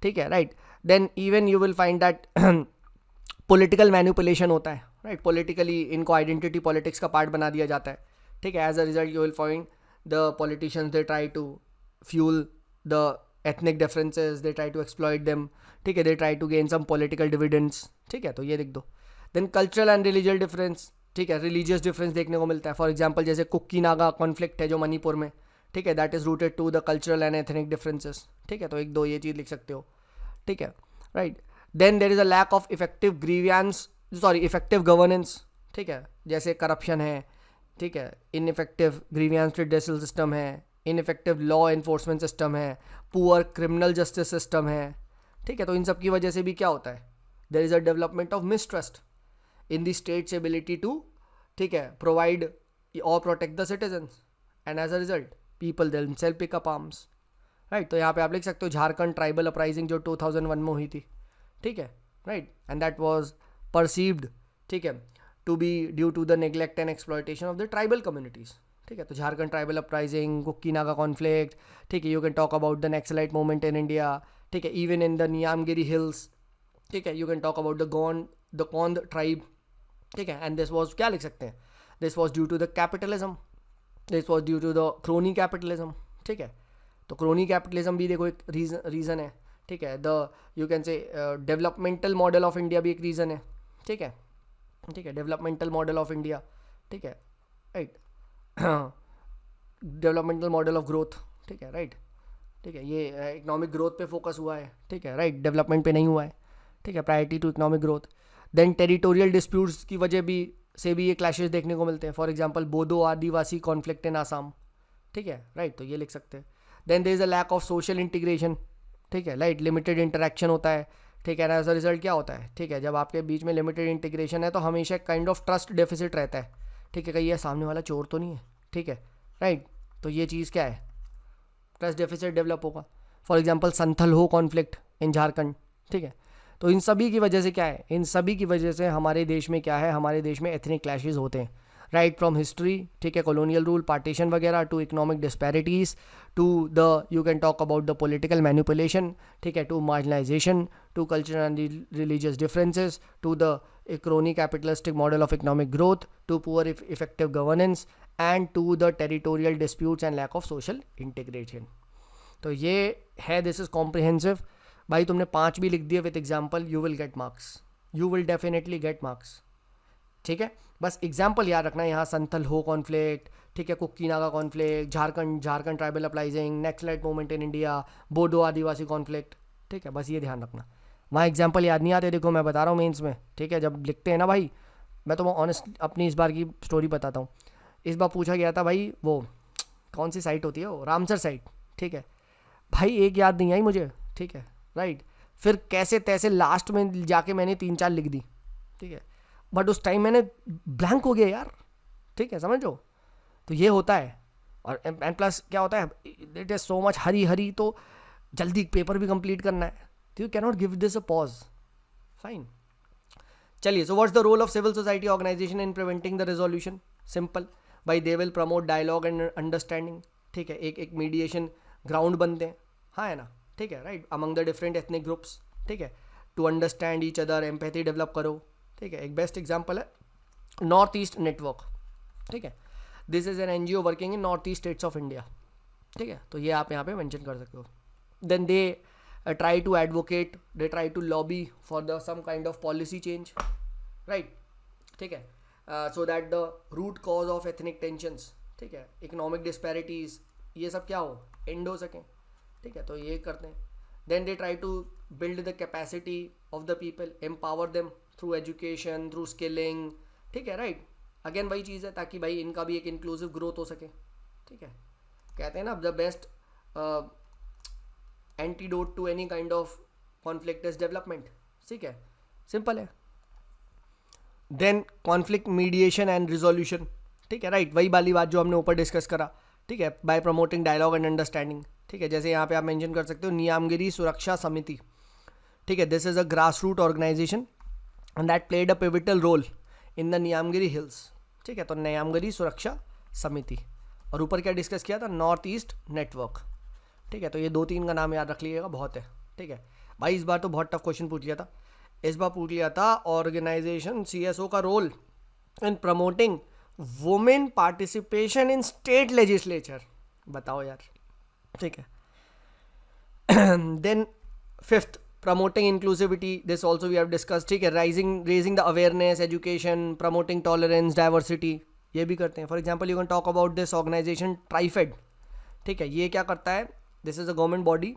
ठीक है, right. Then even you will find that political manipulation होता है, राइट. पॉलिटिकली इनको आइडेंटिटी पॉलिटिक्स का पार्ट बना दिया जाता है, ठीक है. As a result you will find the politicians they try to fuel the ethnic differences, they try to exploit them, ठीक है. they try to gain some political dividends, ठीक है. तो ये लिख दो. then cultural and religious difference, ठीक है, religious difference देखने को मिलता है. फॉर एग्जाम्पल जैसे कुकी नागा कॉन्फ्लिक्ट है जो मणिपुर में, ठीक है, that is rooted to the cultural and ethnic differences, ठीक है. तो एक दो ये चीज़ लिख सकते हो, ठीक है, right. Then there is a lack of effective grievance sorry effective governance, ठीक है, जैसे करप्शन है, ठीक है, इनइफेक्टिव ग्रीवियंस रिड्रेसल सिस्टम है, इनइफेक्टिव लॉ एनफोर्समेंट सिस्टम है, पुअर क्रिमिनल जस्टिस सिस्टम है, ठीक है। तो इन सब की वजह से भी क्या होता है, there is a development of mistrust in the state's ability to, ठीक है, प्रोवाइड और protect the citizens, and as a result people themselves pick up arms, right. तो यहाँ पे आप लिख सकते हो झारखंड ट्राइबल अपराइजिंग जो 2001 में हुई थी, ठीक है, right, and that was perceived, ठीक है, to be due to the neglect and exploitation of the tribal communities, ठीक है। तो Jharkhand tribal uprising, Kuki Naga conflict, ठीक है, you can talk about the naxalite movement in India, ठीक है, even in the Niyamgiri hills, ठीक है, you can talk about the Kondh tribe, ठीक है, एंड दिस वॉज, क्या लिख सकते हैं, this was due to the capitalism, this was due to the crony capitalism, ठीक है। तो क्रोनी कैपिटलिज्म भी देखो एक रीज़न है, ठीक है। द यू कैन से डेवलपमेंटल मॉडल ऑफ इंडिया भी एक रीज़न है, ठीक है, ठीक है, डेवलपमेंटल मॉडल ऑफ इंडिया, ठीक है, right, developmental model of growth, ठीक है, राइट, ठीक है, ये इकोनॉमिक ग्रोथ पे फोकस हुआ है, ठीक है, राइट, डेवलपमेंट पे नहीं हुआ है, ठीक है, priority to economic growth. Then territorial disputes की वजह भी से भी ये क्लैशेस देखने को मिलते हैं, for example Bodo Adivasi conflict in Assam, ठीक है, राइट, तो ये लिख सकते हैं। Then there is a lack of social integration, ठीक है, राइट, लिमिटेड इंटरेक्शन होता है, ठीक है, एज अ रिजल्ट क्या होता है, ठीक है, जब आपके बीच में लिमिटेड इंटीग्रेशन है तो हमेशा काइंड ऑफ ट्रस्ट डेफिसिट रहता है, ठीक है, कहीं ये सामने वाला चोर तो नहीं है, ठीक है, राइट, तो ये चीज़ क्या है, ट्रस्ट डेफिसिट डेवलप होगा। फॉर एग्जांपल संथल हो कॉन्फ्लिक्ट इन झारखंड, ठीक है। तो इन सभी की वजह से क्या है, इन सभी की वजह से हमारे देश में क्या है, हमारे देश में एथनिक क्लैशेस होते हैं, राइट फ्रॉम हिस्ट्री, ठीक है, कॉलोनियल रूल, पार्टीशन वगैरह, to economic disparities, to the you can talk about the political manipulation, ठीक है, to marginalization, to cultural and religious differences, to the crony capitalistic model of economic growth, to poor effective governance, and to the territorial disputes and lack of social integration. तो ये है, this is comprehensive. भाई तुमने 5 भी लिख दिए with example, you will get marks, you will definitely get marks, ठीक है। बस एग्जाम्पल याद रखना है, यहाँ संथल हो कॉन्फ्लिक्ट, ठीक है, cookie Naga conflict, Jharkhand tribal uprising, naxalite movement in India, Bodo Adivasi conflict, ठीक है, बस ये ध्यान रखना। वहाँ एग्जाम्पल याद नहीं आते, देखो मैं बता रहा हूँ मेंस में, ठीक है, जब लिखते हैं ना भाई, मैं तो ऑनेस्ट अपनी इस बार की स्टोरी बताता हूँ। इस बार पूछा गया था भाई, वो कौन सी साइट होती है, वो रामसर साइट, ठीक है, भाई एक याद नहीं आई मुझे, ठीक है, राइट, फिर कैसे तैसे लास्ट में जाके मैंने 3-4 लिख दी, ठीक है, बट उस टाइम मैंने ब्लैंक हो गया यार, ठीक है, समझो। तो ये होता है, और एंड प्लस क्या होता है, it is so much hurry, तो जल्दी पेपर भी कंप्लीट करना है, तो you cannot give this a pause, fine. चलिए, so what's the role of civil society organisation in preventing the resolution? Simple भाई, they will promote dialogue and understanding, ठीक है, एक मीडिएशन ग्राउंड बनते हैं, हाँ है ना, ठीक है, right, among the different ethnic groups, ठीक है, to understand each other, empathy develop करो, ठीक है। एक बेस्ट एग्जाम्पल है नॉर्थ ईस्ट नेटवर्क, ठीक है, this is an NGO working in north east states of India, ठीक है, तो ये आप यहाँ पे मेंशन कर सकते हो। Then they try to advocate, they try to lobby for the some kind of policy change, right, ठीक है, so that the root cause of ethnic tensions, ठीक है, economic disparities, ये सब क्या हो, end हो सकें, ठीक है, तो ये करते हैं। then they try to build the capacity of the people, empower them through education, through skilling, ठीक है, right, अगेन वही चीज़ है, ताकि भाई इनका भी एक इंक्लूसिव ग्रोथ हो सके, ठीक है। कहते हैं ना, the best antidote to any kind of conflict is development, ठीक है, सिंपल है। Then conflict mediation and resolution, ठीक है, राइट, वही वाली बात जो हमने ऊपर डिस्कस करा, ठीक है, by promoting dialogue and understanding, ठीक है, जैसे यहाँ पे आप मेंशन कर सकते हो नियामगिरी सुरक्षा समिति, ठीक है, this is a grass root organization and that played a pivotal role in the Niyamgiri hills, ठीक है, तो नियामगिरी सुरक्षा समिति, और ऊपर क्या डिस्कस किया था, नॉर्थ ईस्ट नेटवर्क, ठीक है। तो ये 2-3 का नाम याद रख लीजिएगा, बहुत है, ठीक है भाई। इस बार तो बहुत टफ क्वेश्चन पूछ लिया था, इस बार पूछ लिया था ऑर्गेनाइजेशन CSO का role in promoting women participation in state legislature, बताओ यार, ठीक है। Then 5th, promoting inclusivity, this also we have discuss, ठीक है, raising the awareness, education, promoting tolerance, diversity, ये भी करते हैं। For example you can talk about this organization TRIFED, ठीक है, ये क्या करता है, this is a government body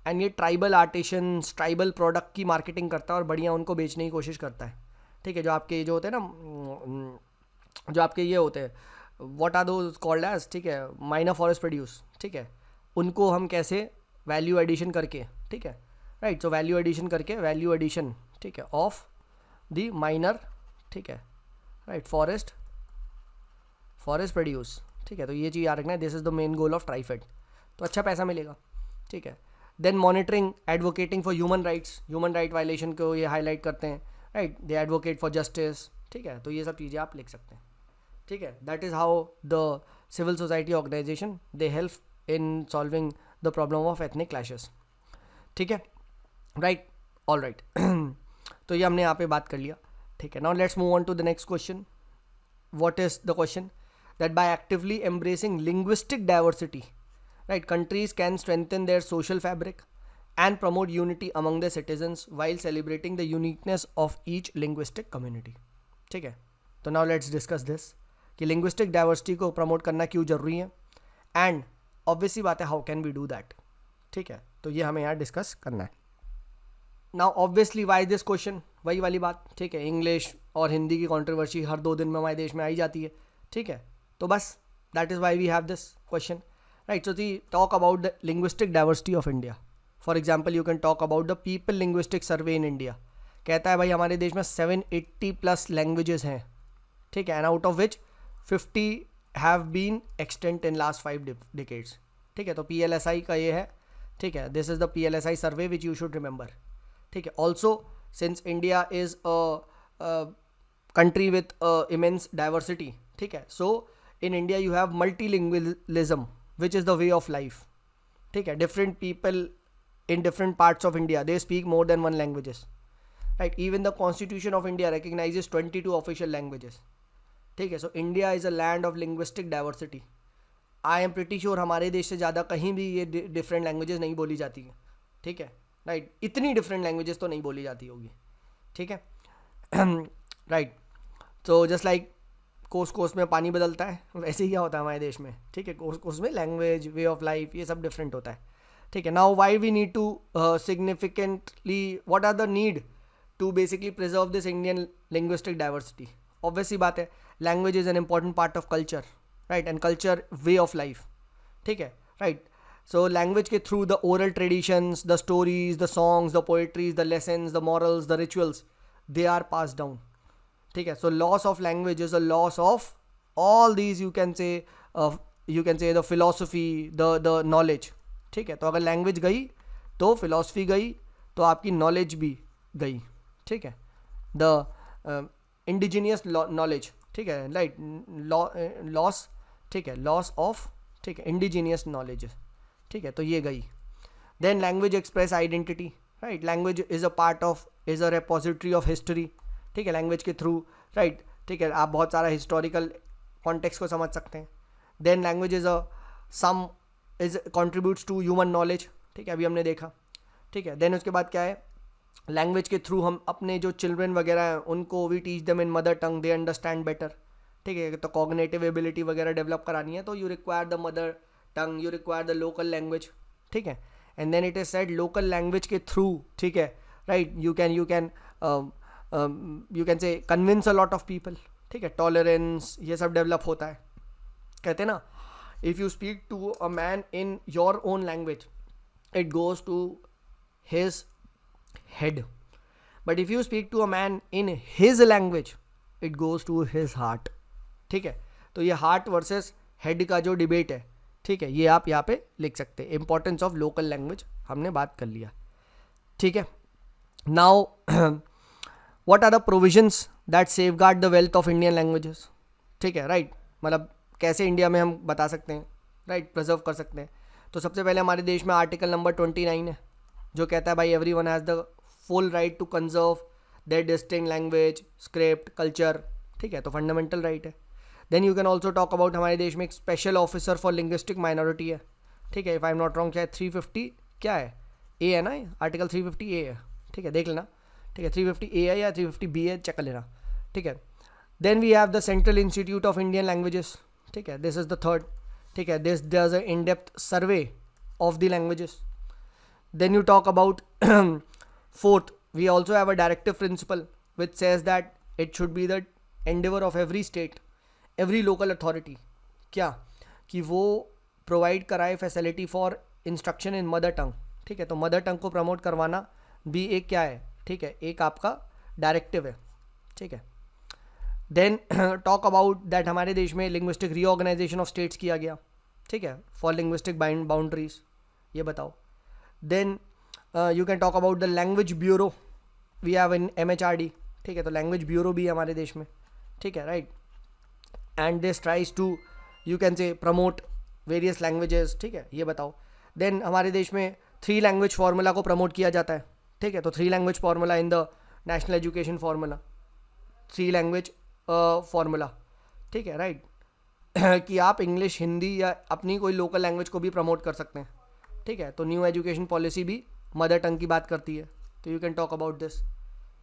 and ये ट्राइबल आर्टिशंस, ट्राइबल प्रोडक्ट की मार्केटिंग करता है और बढ़िया उनको बेचने की कोशिश करता है, ठीक है, जो आपके जो होते हैं ना, जो आपके ये होते हैं, what are those called as, ठीक है, माइनर फॉरेस्ट प्रोड्यूस, ठीक है, उनको हम कैसे वैल्यू एडिशन करके, ठीक है, राइट, सो वैल्यू एडिशन करके, वैल्यू एडिशन, ठीक है, ऑफ द माइनर, ठीक है, राइट, फॉरेस्ट प्रोड्यूस, ठीक है, तो ये चीज़ याद रखना है, this is the main goal of TRIFED, तो अच्छा पैसा मिलेगा, ठीक है। Then monitoring, advocating for human rights, human right violation को ये हाईलाइट करते हैं, right, they advocate for justice, ठीक है, तो ये सब चीज़ें आप लिख सकते हैं, ठीक है। That is how the civil society organization they help in solving the problem of ethnic clashes, ठीक है, राइट, ऑल राइट। तो ये हमने यहाँ पे बात कर लिया, ठीक है। Now let's move on to the next question. What is the question? That by actively embracing linguistic diversity, right, countries can strengthen their social fabric and promote unity among their citizens while celebrating the uniqueness of each linguistic community. ठीक है, तो now let's discuss this कि linguistic diversity को promote करना क्यों जरूरी है, and obviously बात है how can we do that. ठीक है, तो ये हमें यहाँ डिस्कस करना है. Now obviously why this question, वही वाली बात, ठीक है, इंग्लिश और हिंदी की कंट्रोवर्सी हर 2 दिन में हमारे देश में आई जाती है, ठीक है, तो बस that is why we have this question, right. So the talk about the linguistic diversity of India. For example you can talk about the people linguistic survey in India. कहता है भाई हमारे देश में 780+ लैंग्वेजेस हैं, ठीक है, and out of which 50 have been extinct in last 5 decades, ठीक है. तो PLSI का ये है, ठीक है, this is the PLSI survey which you should remember, ठीक है. Also since India is a country with immense diversity, ठीक है, so in India you have multilingualism which is the way of life, ठीक है. Different people in different parts of India, they speak more than one languages, right. Even the Constitution of India recognizes 22 official languages, ठीक है. So India is a land of linguistic diversity. I am pretty sure हमारे देश से ज़्यादा कहीं भी ये different languages नहीं बोली जाती है, ठीक है, right. इतनी different languages तो नहीं बोली जाती होगी, ठीक है, right. So just like कोस कोस में पानी बदलता है, वैसे ही क्या होता है हमारे देश में, ठीक है, कोस कोस में लैंग्वेज, वे ऑफ लाइफ, ये सब डिफरेंट होता है, ठीक है. Now why we need to significantly, what are the need to basically preserve this Indian linguistic diversity. Obviously बात है, language is an important part of culture, right, and culture way of life, ठीक है, right. So language के through the oral traditions, the stories, the songs, the poetries, the lessons, the morals, the rituals, they are pass down, ठीक है. So loss of language is a loss of all these, you can say the philosophy, the knowledge, ठीक है. तो अगर language गई तो philosophy गई, तो आपकी नॉलेज भी गई, ठीक है. द इंडिजीनियस नॉलेज, ठीक है, राइट, लॉस, ठीक है, लॉस ऑफ, ठीक है, इंडिजीनियस नॉलेज, ठीक है, तो ये गई. Then language express identity, right. Language is a part of, is a repository of history, ठीक है. लैंग्वेज के थ्रू, राइट, ठीक है, आप बहुत सारा हिस्टोरिकल कॉन्टेक्स्ट को समझ सकते हैं. Then language is a some is contributes to human knowledge, ठीक है, अभी हमने देखा, ठीक है. देन उसके बाद क्या है, लैंग्वेज के थ्रू हम अपने जो चिल्ड्रन वगैरह हैं उनको we teach them in mother tongue, they understand better, ठीक है. तो कॉग्निटिव एबिलिटी वगैरह डेवलप करानी है, तो you require the mother tongue, you require the local language, ठीक है. And then it is said local language के थ्रू, ठीक है, right, you can say convince a lot of people, ठीक है. टॉलरेंस, ये सब डेवलप होता है. कहते हैं ना, if you speak to a man in your own language, it goes to his head, but if you speak to a man in his language, it goes to his heart, ठीक है. तो ये heart versus head का जो debate है, ठीक है, ये आप यहाँ पे लिख सकते हैं. इंपॉर्टेंस ऑफ लोकल लैंग्वेज हमने बात कर लिया, ठीक है. Now what are the provisions that safeguard the wealth of Indian languages, ठीक है, राइट. मतलब कैसे इंडिया में हम बता सकते हैं, राइट, प्रिजर्व कर सकते हैं. तो सबसे पहले हमारे देश में आर्टिकल नंबर 29 है, जो कहता है भाई everyone has the full right to conserve their distinct language, script, culture, ठीक है, तो फंडामेंटल राइट है. Then you can also talk about हमारे देश में एक special officer for linguistic minority है, ठीक है. If I am not wrong, शायद 350 क्या है, ए है ना, आर्टिकल 350 ए है, ठीक है, देख लेना, ठीक है. 350 ए है या 350 बी है, चेक कर लेना, ठीक है. Then we have the central institute of Indian languages, ठीक है, दिस इज द थर्ड, ठीक है. This does a in depth survey of the languages. Then you talk about fourth, we also have a directive principle which says that it should be the endeavour of every state, every local authority, क्या कि वो provide कराए facility for instruction in mother tongue, ठीक है। तो mother tongue को promote करवाना भी एक क्या है, ठीक है, एक आपका डायरेक्टिव है, ठीक है। देन टॉक अबाउट दैट हमारे देश में लिंग्विस्टिक रीऑर्गेनाइजेशन ऑफ स्टेट्स किया गया, ठीक है, फॉर लिंग्विस्टिक बाउंड्रीज, ये बताओ। Then you can talk about the language bureau we have in MHRD, ठीक है। तो लैंग्वेज ब्यूरो भी है हमारे देश में, ठीक है, right. And this tries to you can say promote various languages, ठीक है, ये बताओ। देन हमारे देश में 3 लैंग्वेज फार्मूला को प्रमोट किया जाता है, ठीक है। तो 3 language formula in the national education formula, 3 language formula, ठीक है, राइट। कि आप इंग्लिश, हिंदी या अपनी कोई लोकल लैंग्वेज को भी प्रमोट कर सकते हैं, ठीक है। तो न्यू एजुकेशन पॉलिसी भी मदर टंग की बात करती है, तो you can talk about this,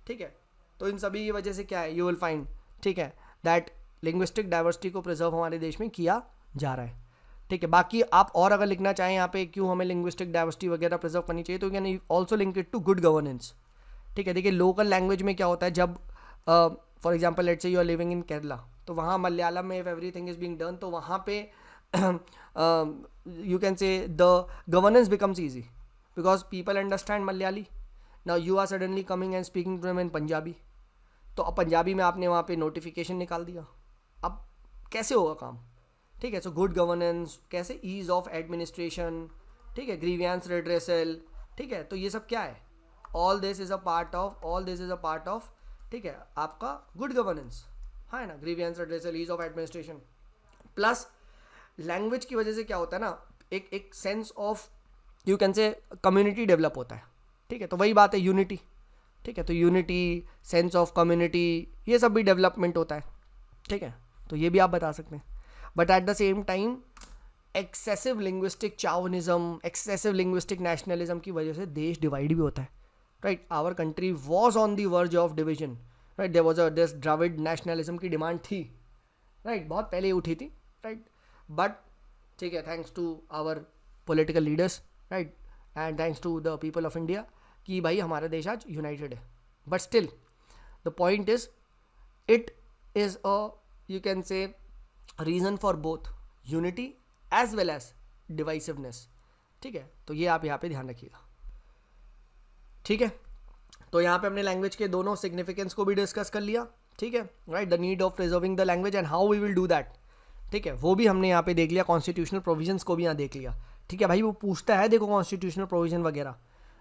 ठीक है। तो इन सभी की वजह से क्या है, यू विल फाइंड, ठीक है, दैट लिंग्विस्टिक डाइवर्सिटी को प्रिजर्व हमारे देश में किया जा रहा है, ठीक है। बाकी आप और अगर लिखना चाहें यहाँ पे क्यों हमें लिंग्विस्टिक डाइवर्सिटी वगैरह प्रिजर्व करनी चाहिए, तो you can also link it to good governance, ठीक है। देखिए लोकल लैंग्वेज में क्या होता है, जब for example let's say you are living in Kerala, तो वहाँ मलयालम में if everything is being done, तो वहाँ पे you can say the governance becomes easy because people understand Malayali. Now you are suddenly coming and speaking to them in Punjabi, तो अब पंजाबी में आपने वहाँ पे नोटिफिकेशन निकाल दिया, अब कैसे होगा काम, ठीक है। सो गुड गवर्नेंस कैसे, ईज ऑफ एडमिनिस्ट्रेशन, ठीक है, ग्रीवियंस रिड्रेसल, ठीक है। तो ये सब क्या है, all this is a part of, ठीक है, आपका गुड गवर्नेंस, हाँ है ना, grievance redressal, ease of administration. Plus language की वजह से क्या होता है ना, एक sense of you can say community develop होता है, ठीक है। तो वही बात है यूनिटी, ठीक है। तो यूनिटी, सेंस ऑफ कम्युनिटी, ये सब भी डेवलपमेंट होता है, ठीक है। तो ये भी आप बता सकते हैं। But at the same time excessive linguistic chauvinism, excessive linguistic nationalism की वजह से देश डिवाइड भी होता है, right. Our country was on the verge of division, right. There was this Dravida nationalism की डिमांड थी, राइट, बहुत पहले ही उठी थी, राइट। बट ठीक है, thanks to our political leaders, right, and thanks to the people of India कि भाई हमारा देश आज यूनाइटेड है। But still the point is it is a you can say reason for both unity as well as divisiveness, ठीक है। तो ये आप यहाँ पे ध्यान रखिएगा, ठीक है। तो यहाँ पे हमने लैंग्वेज के दोनों सिग्निफिकेंस को भी डिस्कस कर लिया, ठीक है, right. The need of preserving the language and how we will do that, ठीक है, वो भी हमने यहाँ पे देख लिया। कॉन्स्टिट्यूशनल प्रोविजंस को भी यहाँ देख लिया, ठीक है भाई। वो पूछता है देखो कॉन्स्टिट्यूशनल प्रोविजन वगैरह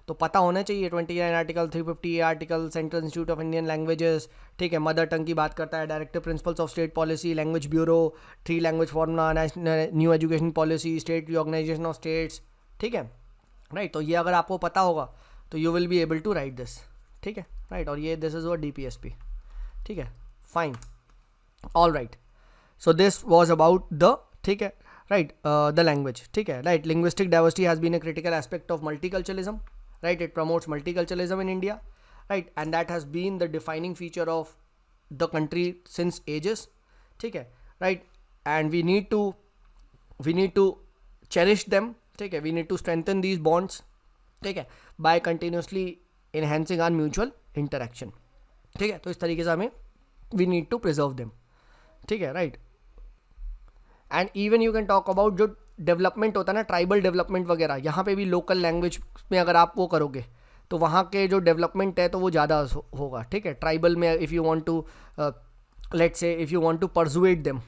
तो पता होना चाहिए। 29 article, 350 article, central institute of Indian languages, ठीक है, मदर टंग की बात करता है, directive principles of state policy, language bureau, 3 language formula, new education policy, state reorganisation of states, ठीक है, राइट। तो ये अगर आपको पता होगा तो you will be able to write this, ठीक है, राइट। और ये दिस इज योर DPSP, ठीक है, fine, all right. So this was about the, ठीक है, राइट, द लैंग्वेज, ठीक है, right. Linguistic diversity has been a critical aspect of multiculturalism, right, it promotes multiculturalism in India, right, and that has been the defining feature of the country since ages, ठीक है, right, and we need to cherish them, ठीक है, we need to strengthen these bonds, ठीक है, by continuously enhancing our mutual interaction, ठीक है। तो इस तरीके से हमें we need to preserve them, ठीक है, right, and even you can talk about जो डेवलपमेंट होता है ना, ट्राइबल डेवलपमेंट वगैरह, यहाँ पे भी लोकल लैंग्वेज में अगर आप वो करोगे तो वहाँ के जो डेवलपमेंट है तो वो ज़्यादा होगा, ठीक है। ट्राइबल में if you want to let's say if you want to persuade them,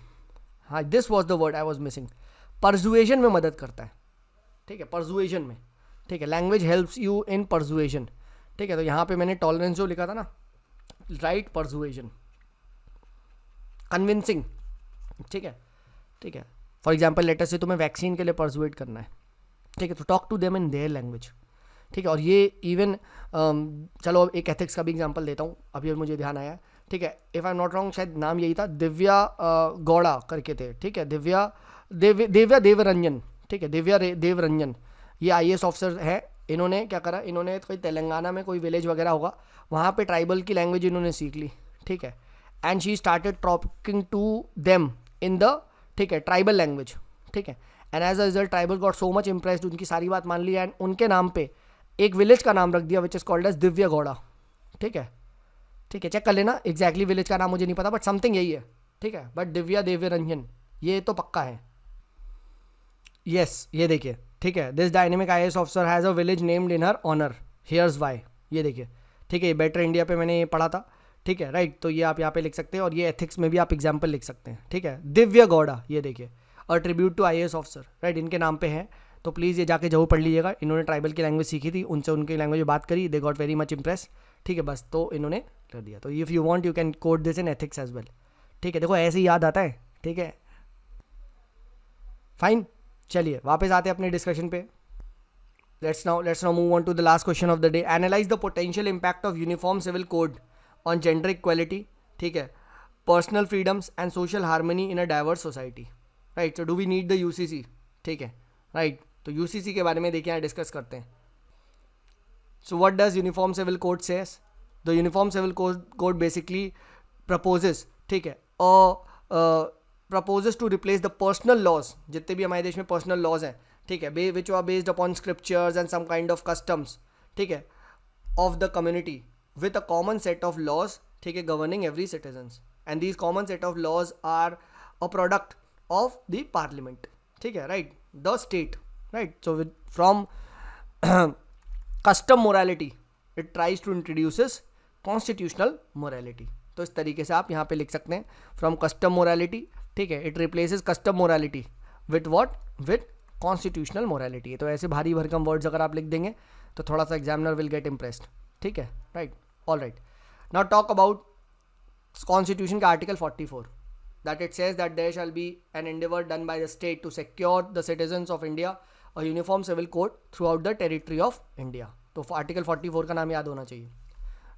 हाँ this was the word I was missing, persuasion में मदद करता है, ठीक है, परसुएशन में, ठीक है, language helps you in persuasion, ठीक है। तो यहाँ पे मैंने टॉलरेंस जो लिखा था ना, राइट, परसुएशन, कन्विंसिंग, ठीक है, ठीक है। फॉर एग्जाम्पल लेटर से तुम्हें वैक्सीन के लिए परसुएट करना है, ठीक है, तो talk to them in their language, ठीक है। और ये इवन चलो अब एक एथिक्स का भी एग्जांपल देता हूँ, अभी मुझे ध्यान आया, ठीक है, if I am not wrong शायद नाम यही था, दिव्या गौड़ा करके थे, ठीक है, दिव्या देवरंजन, ठीक है, दिव्या देवरंजन, ये IAS ऑफिसर है। इन्होंने क्या करा, इन्होंने कोई तेलंगाना में कोई विलेज वगैरह होगा, वहाँ पे ट्राइबल की लैंग्वेज इन्होंने सीख ली, ठीक है, and she started talking to them in the, ठीक है, ट्राइबल लैंग्वेज, ठीक है, and as a result tribal got so much impressed, उनकी सारी बात मान ली एंड उनके नाम पे एक विलेज का नाम रख दिया which is called as Divya Gowda, ठीक है। ठीक है, चेक कर लेना, एग्जैक्टली विलेज का नाम मुझे नहीं पता बट समथिंग यही है, ठीक है, बट दिव्या देव्य रंजन ये तो पक्का है। यस ये देखिए, ठीक है, this dynamic IAS officer has a village named in her honour, here's why, ये देखिए, ठीक है, बेटर इंडिया पे मैंने ये पढ़ा था, ठीक है, राइट, तो ये आप यहाँ पे लिख सकते हैं और ये एथिक्स में भी आप एग्जाम्पल लिख सकते हैं, ठीक है, दिव्या गौड़ा, ये देखिए, a tribute to IAS officer, right, इनके नाम पे है, तो प्लीज़ ये जाके जरूर पढ़ लीजिएगा, इन्होंने ट्राइबल की लैंग्वेज सीखी थी, उनसे उनकी लैंग्वेज में बात करी, they got very much impress, ठीक है, बस तो इन्होंने कर दिया, तो if you want you can code this in ethics as well, ठीक है, देखो ऐसे ही याद आता है, ठीक है, फाइन, चलिए वापस आते हैं अपने डिस्कशन पे। Let's now move on to the last question of the day. Analyze the potential impact of uniform civil code on gender equality, ठीक है, personal freedoms and social harmony in a diverse society. Right, so do we need the UCC? ठीक है, right, तो UCC के बारे में देखिए यहाँ डिस्कस करते हैं. So what does Uniform Civil Code says? The Uniform Civil Code basically proposes, ठीक है, proposes to replace the personal laws, जितने भी हमारे देश में personal laws हैं, ठीक है, which are based upon scriptures and some kind of customs, ठीक है, of the community with a common set of laws, ठीक है, governing every citizens, and these common set of laws are a product of the parliament, ठीक है, right, the state, right, so with from custom morality it tries to introduces constitutional morality, तो इस तरीके से आप यहाँ पे लिख सकते हैं, फ्रॉम कस्टम मोरालिटी, ठीक है, it replaces custom morality with what, with constitutional morality. तो ऐसे भारी भरकम वर्ड्स अगर आप लिख देंगे तो थोड़ा सा एग्जामिनर विल गेट इम्प्रेस्ड, ठीक है, right, all right, now talk about constitution का article 44 that it says that there shall be an endeavour done by the state to secure the citizens of India a uniform civil code throughout the territory of India, तो article 44 का नाम याद होना चाहिए,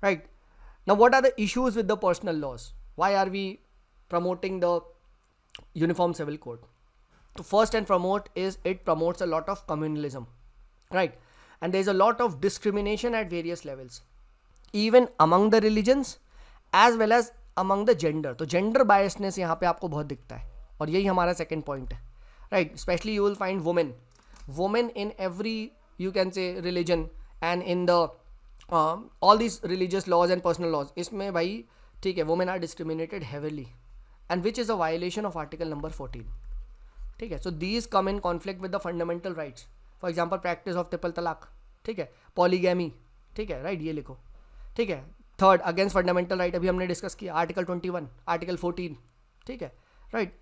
right. Now what are the issues with the personal laws, why are we promoting the uniform civil code? So first and foremost is it promotes a lot of communalism, right, and there is a lot of discrimination at various levels, even among the religions as well as among the gender. तो gender biasness यहाँ पे आपको बहुत दिखता है और यही हमारा second point है, right, especially you will find women in every you can say religion and in the all these religious laws and personal laws, इसमें भाई ठीक है women are discriminated heavily and which is a violation of article number 14, ठीक है, so these come in conflict with the fundamental rights, for example practice of triple तलाक, ठीक है, polygamy, ठीक है, राइट, ये लिखो, ठीक है, थर्ड अगेंस्ट फंडामेंटल राइट अभी हमने डिस्कस किया, आर्टिकल 21, आर्टिकल 14, ठीक है, राइट,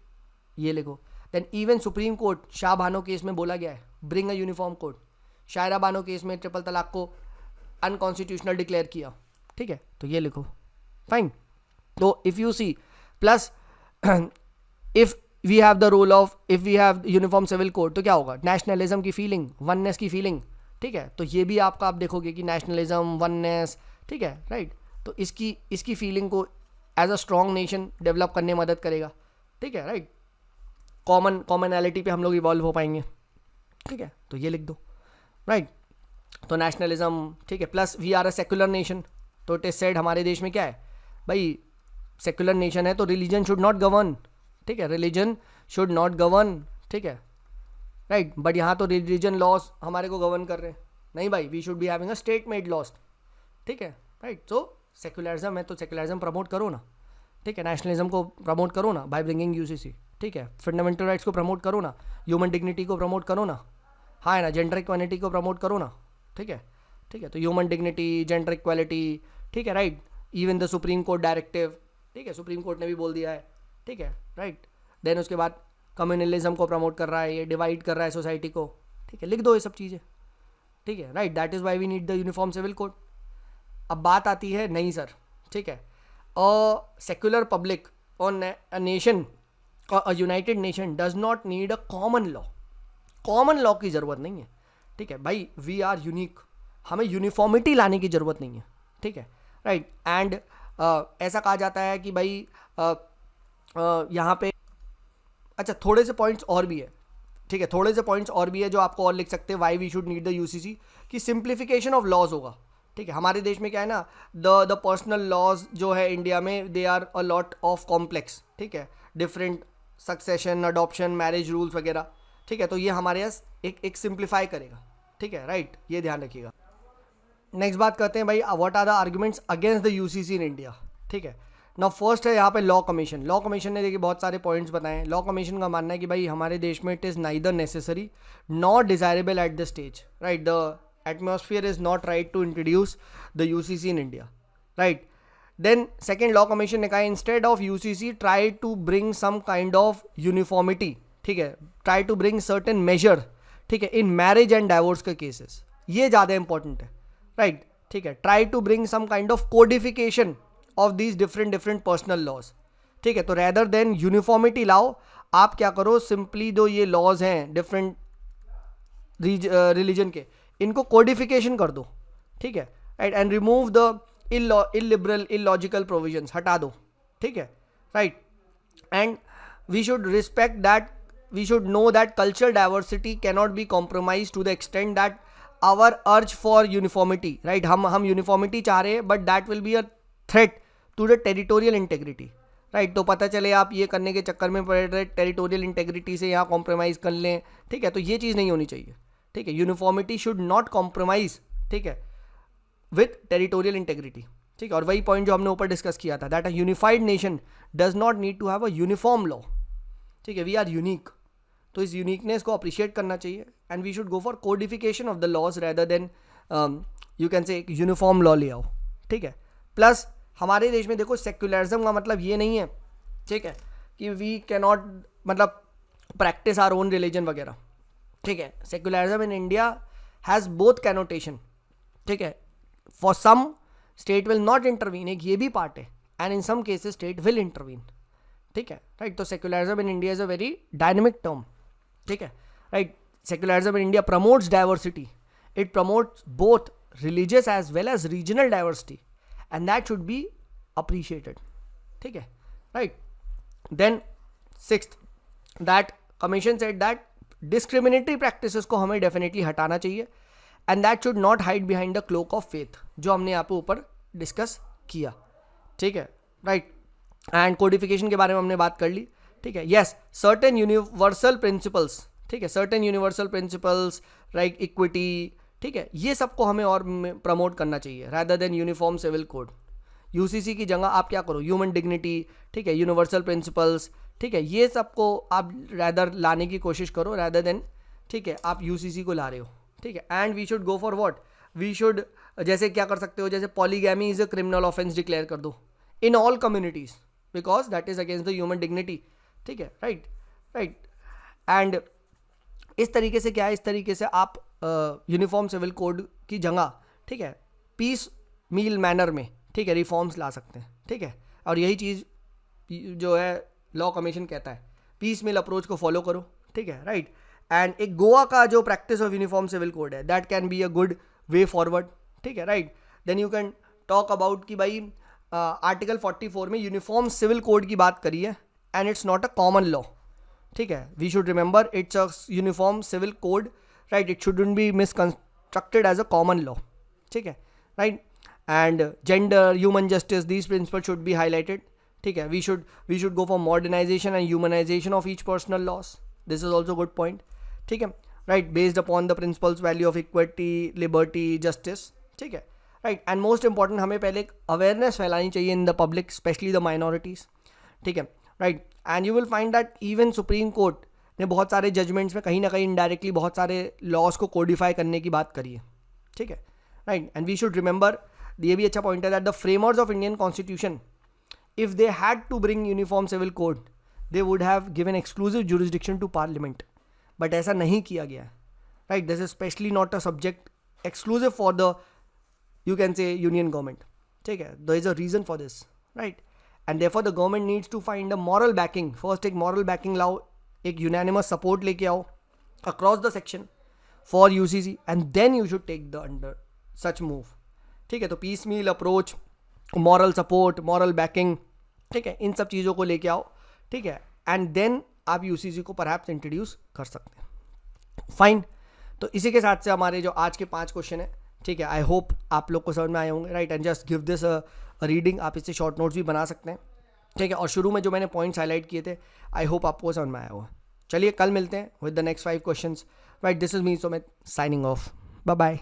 ये लिखो, then even supreme court Shah Bano case में बोला गया है bring a uniform code, Shayara Bano case में ट्रिपल तलाक को अनकॉन्स्टिट्यूशनल डिक्लेयर किया, ठीक है, तो ये लिखो, फाइन, तो if you see plus if we have the role of, if we have uniform civil code तो क्या होगा, नेशनलिज्म की फीलिंग, वननेस की फीलिंग, ठीक है, तो ये भी आपका आप देखोगे कि नेशनलिज्म, वननेस, ठीक है, राइट, तो इसकी फीलिंग को as a strong nation develop करने में मदद करेगा, ठीक है, राइट, कॉमनैलिटी पे हम लोग इवॉल्व हो पाएंगे, ठीक है, तो ये लिख दो, राइट, तो नेशनलिज्म, ठीक है, plus we are a secular nation, तो इट इज सेड हमारे देश में क्या है भाई, सेक्युलर नेशन है तो रिलीजन शुड नॉट गवर्न, ठीक है, रिलीजन शुड नॉट गवर्न, ठीक है, राइट, बट यहाँ तो रिलीजन लॉज हमारे को गवर्न कर रहे हैं, नहीं भाई, we should be having a state made laws, ठीक है, राइट, तो सेक्युलरिज्म है तो सेक्युलरिज्म प्रमोट करो ना, ठीक है, नेशनलिज्म को प्रमोट करो ना बाय ब्रिंगिंग यूसीसी, ठीक है, फंडामेंटल राइट्स को प्रमोट करो ना, ह्यूमन डिग्निटी को प्रमोट करो ना, हाँ है ना, जेंडर इक्वालिटी को प्रमोट करो ना, ठीक है, ठीक है, तो ह्यूमन डिग्निटी, जेंडर इक्वालिटी, ठीक है, right, even the supreme court directive, ठीक है, सुप्रीम कोर्ट ने भी बोल दिया है, ठीक है, राइट, देन उसके बाद कम्युनलिज्म को प्रमोट कर रहा है, ये डिवाइड कर रहा है सोसाइटी को, ठीक है, लिख दो ये सब चीज़ें, ठीक है, right, that is why we need the uniform civil code. अब बात आती है नहीं सर, ठीक है, अ सेक्युलर पब्लिक और a nation, a United nation does not need a common law की ज़रूरत नहीं है, ठीक है भाई, वी आर यूनिक, हमें यूनिफॉर्मिटी लाने की ज़रूरत नहीं है, ठीक है, राइट, एंड ऐसा कहा जाता है कि भाई यहाँ पे अच्छा थोड़े से पॉइंट्स और भी है, ठीक है, थोड़े से पॉइंट्स और भी है जो आपको और लिख सकते हैं, why we should need the UCC, कि सिंप्लीफिकेशन ऑफ लॉज होगा, ठीक है, हमारे देश में क्या है ना, द पर्सनल लॉज जो है इंडिया में they are a lot of complex, ठीक है, different succession, adoption, marriage rules वगैरह, ठीक है, तो ये हमारे यहाँ एक सिंप्लीफाई करेगा, ठीक है, राइट, ये ध्यान रखिएगा, नेक्स्ट बात करते हैं भाई, what are the arguments against the UCC in India. ठीक है ना, फर्स्ट है यहाँ पे लॉ कमीशन। लॉ कमीशन ने देखिए बहुत सारे पॉइंट्स बताए। लॉ कमीशन का मानना है कि भाई हमारे देश में it is neither necessary not desirable at the stage, right, the atmosphere is not right to introduce the UCC in India, right. Then second, law commission ने कहा instead of UCC try to bring some kind of uniformity, ठीक है, try to bring certain major, ठीक है, in marriage and divorce के cases, ये ज़्यादा important है, राइट, ठीक है। Try to bring some kind of codification of these different personal laws, ठीक है। तो रैदर देन यूनिफॉर्मिटी लाओ, आप क्या करो, सिंपली जो ये लॉज हैं डिफरेंट रिलीजन के, इनको कोडिफिकेशन कर दो, ठीक है, right, and remove the illiberal illogical provisions, हटा दो, ठीक है, right. And we should respect that, we should know that cultural diversity cannot be compromise to the extent that our urge for uniformity, right, हम uniformity चाह रहे हैं but that will be a threat to the territorial integrity, right. तो पता चले आप ये करने के चक्कर में पड़ रहे, टेरिटोरियल इंटेग्रिटी से यहाँ कॉम्प्रोमाइज़ कर लें, ठीक है, तो ये चीज़ नहीं होनी चाहिए, ठीक है। यूनिफॉर्मिटी शुड नॉट कॉम्प्रोमाइज, ठीक है, विथ टेरिटोरियल इंटेग्रिटी, ठीक है। और वही पॉइंट जो हमने ऊपर डिस्कस किया था, that a unified nation does not need to have a uniform law, ठीक है, वी आर यूनिक, तो इस यूनिकनेस को अप्रिशिएट करना चाहिए and we should go for codification of the laws rather than you can say एक uniform law ले आओ, ठीक है। प्लस हमारे देश में देखो सेक्युलरिज्म का मतलब ये नहीं है, ठीक है, कि वी कैनॉट मतलब प्रैक्टिस आवर ओन रिलीजन वगैरह, ठीक है। Secularism in India has both connotation, ठीक है, for some state will not intervene, एक ये भी पार्ट है, and in some cases state will intervene, ठीक है, राइट। तो secularism in India is a very dynamic term, ठीक है, right. Secularism in India promotes diversity, it promotes both religious as well as regional diversity and that should be appreciated, ठीक है, right. Then sixth, that commission said that discriminatory practices को हमें definitely हटाना चाहिए and that should not hide behind the cloak of faith, जो हमने यहाँ पे ऊपर डिस्कस किया, ठीक है, right. and codification के बारे में हमने बात कर ली, ठीक है। yes, certain universal principles, ठीक है, certain universal principles like equity, ठीक है, ये सबको हमें और प्रमोट करना चाहिए rather than uniform civil code. UCC की जगह आप क्या करो, ह्यूमन डिग्निटी, ठीक है, यूनिवर्सल प्रिंसिपल्स, ठीक है, ये सबको आप रैदर लाने की कोशिश करो रैदर देन, ठीक है, आप यूसीसी को ला रहे हो, ठीक है। And we should go for what, we should जैसे क्या कर सकते हो, जैसे polygamy is a criminal offence declare कर दो in all communities because that is against the human dignity, ठीक है, राइट, राइट। एंड इस तरीके से क्या है, इस तरीके से आप यूनिफॉर्म सिविल कोड की जगह, ठीक है, पीस मील मैनर में, ठीक है, रिफॉर्म्स ला सकते हैं, ठीक है। और यही चीज़ जो है लॉ कमीशन कहता है, पीस मील अप्रोच को फॉलो करो, ठीक है, राइट। एंड एक गोवा का जो practice of uniform civil code है that can be a good way forward, ठीक है, right. Then you can talk about कि भाई आर्टिकल 44 में यूनिफॉर्म सिविल कोड की बात करी है and it's not a common law, ठीक है, we should remember it's a uniform civil code, right, it shouldn't be misconstructed as a common law, ठीक है, right. and gender, human justice, these principles should be highlighted, ठीक है। we should go for modernization and humanization of each personal laws, this is also good point, ठीक है, right, based upon the principles value of equity, liberty, justice, ठीक है, right. and most important हमें पहले एक awareness फैलानी चाहिए in the public, especially the minorities, ठीक है, right. and you will find that even Supreme Court ने बहुत सारे जजमेंट्स में कहीं ना कहीं इनडायरेक्टली बहुत सारे लॉज को कोडिफाई करने की बात करी है, ठीक है, right. And we should remember, ये भी अच्छा पॉइंट है, that the framers of Indian constitution if they had to bring uniform civil code they would have given exclusive jurisdiction to parliament, but ऐसा नहीं किया गया है, right. This is specially not a subject exclusive for the you can say union government, ठीक है, there is a reason for this, right. And therefore the government needs to find a moral backing, first एक moral backing लाओ, एक unanimous support लेके आओ across the section for UCC and then you should take the under such move, ठीक है। तो piecemeal approach, moral support, moral backing, ठीक है, इन सब चीज़ों को लेके आओ, ठीक है, एंड देन आप यूसीसी को परहैप्स इंट्रोड्यूस कर सकते हैं, फाइन। तो इसी के साथ से हमारे जो आज के 5 क्वेश्चन है, ठीक है, आई होप आप लोग को समझ में आए होंगे, right. And just give this a reading, आप इससे शॉर्ट नोट्स भी बना सकते हैं, ठीक है। और शुरू में जो मैंने पॉइंट्स हाईलाइट किए थे आई होप आपको समझ में आया होगा। चलिए कल मिलते हैं with the next 5 questions, right. This is me Sumit signing off, bye bye.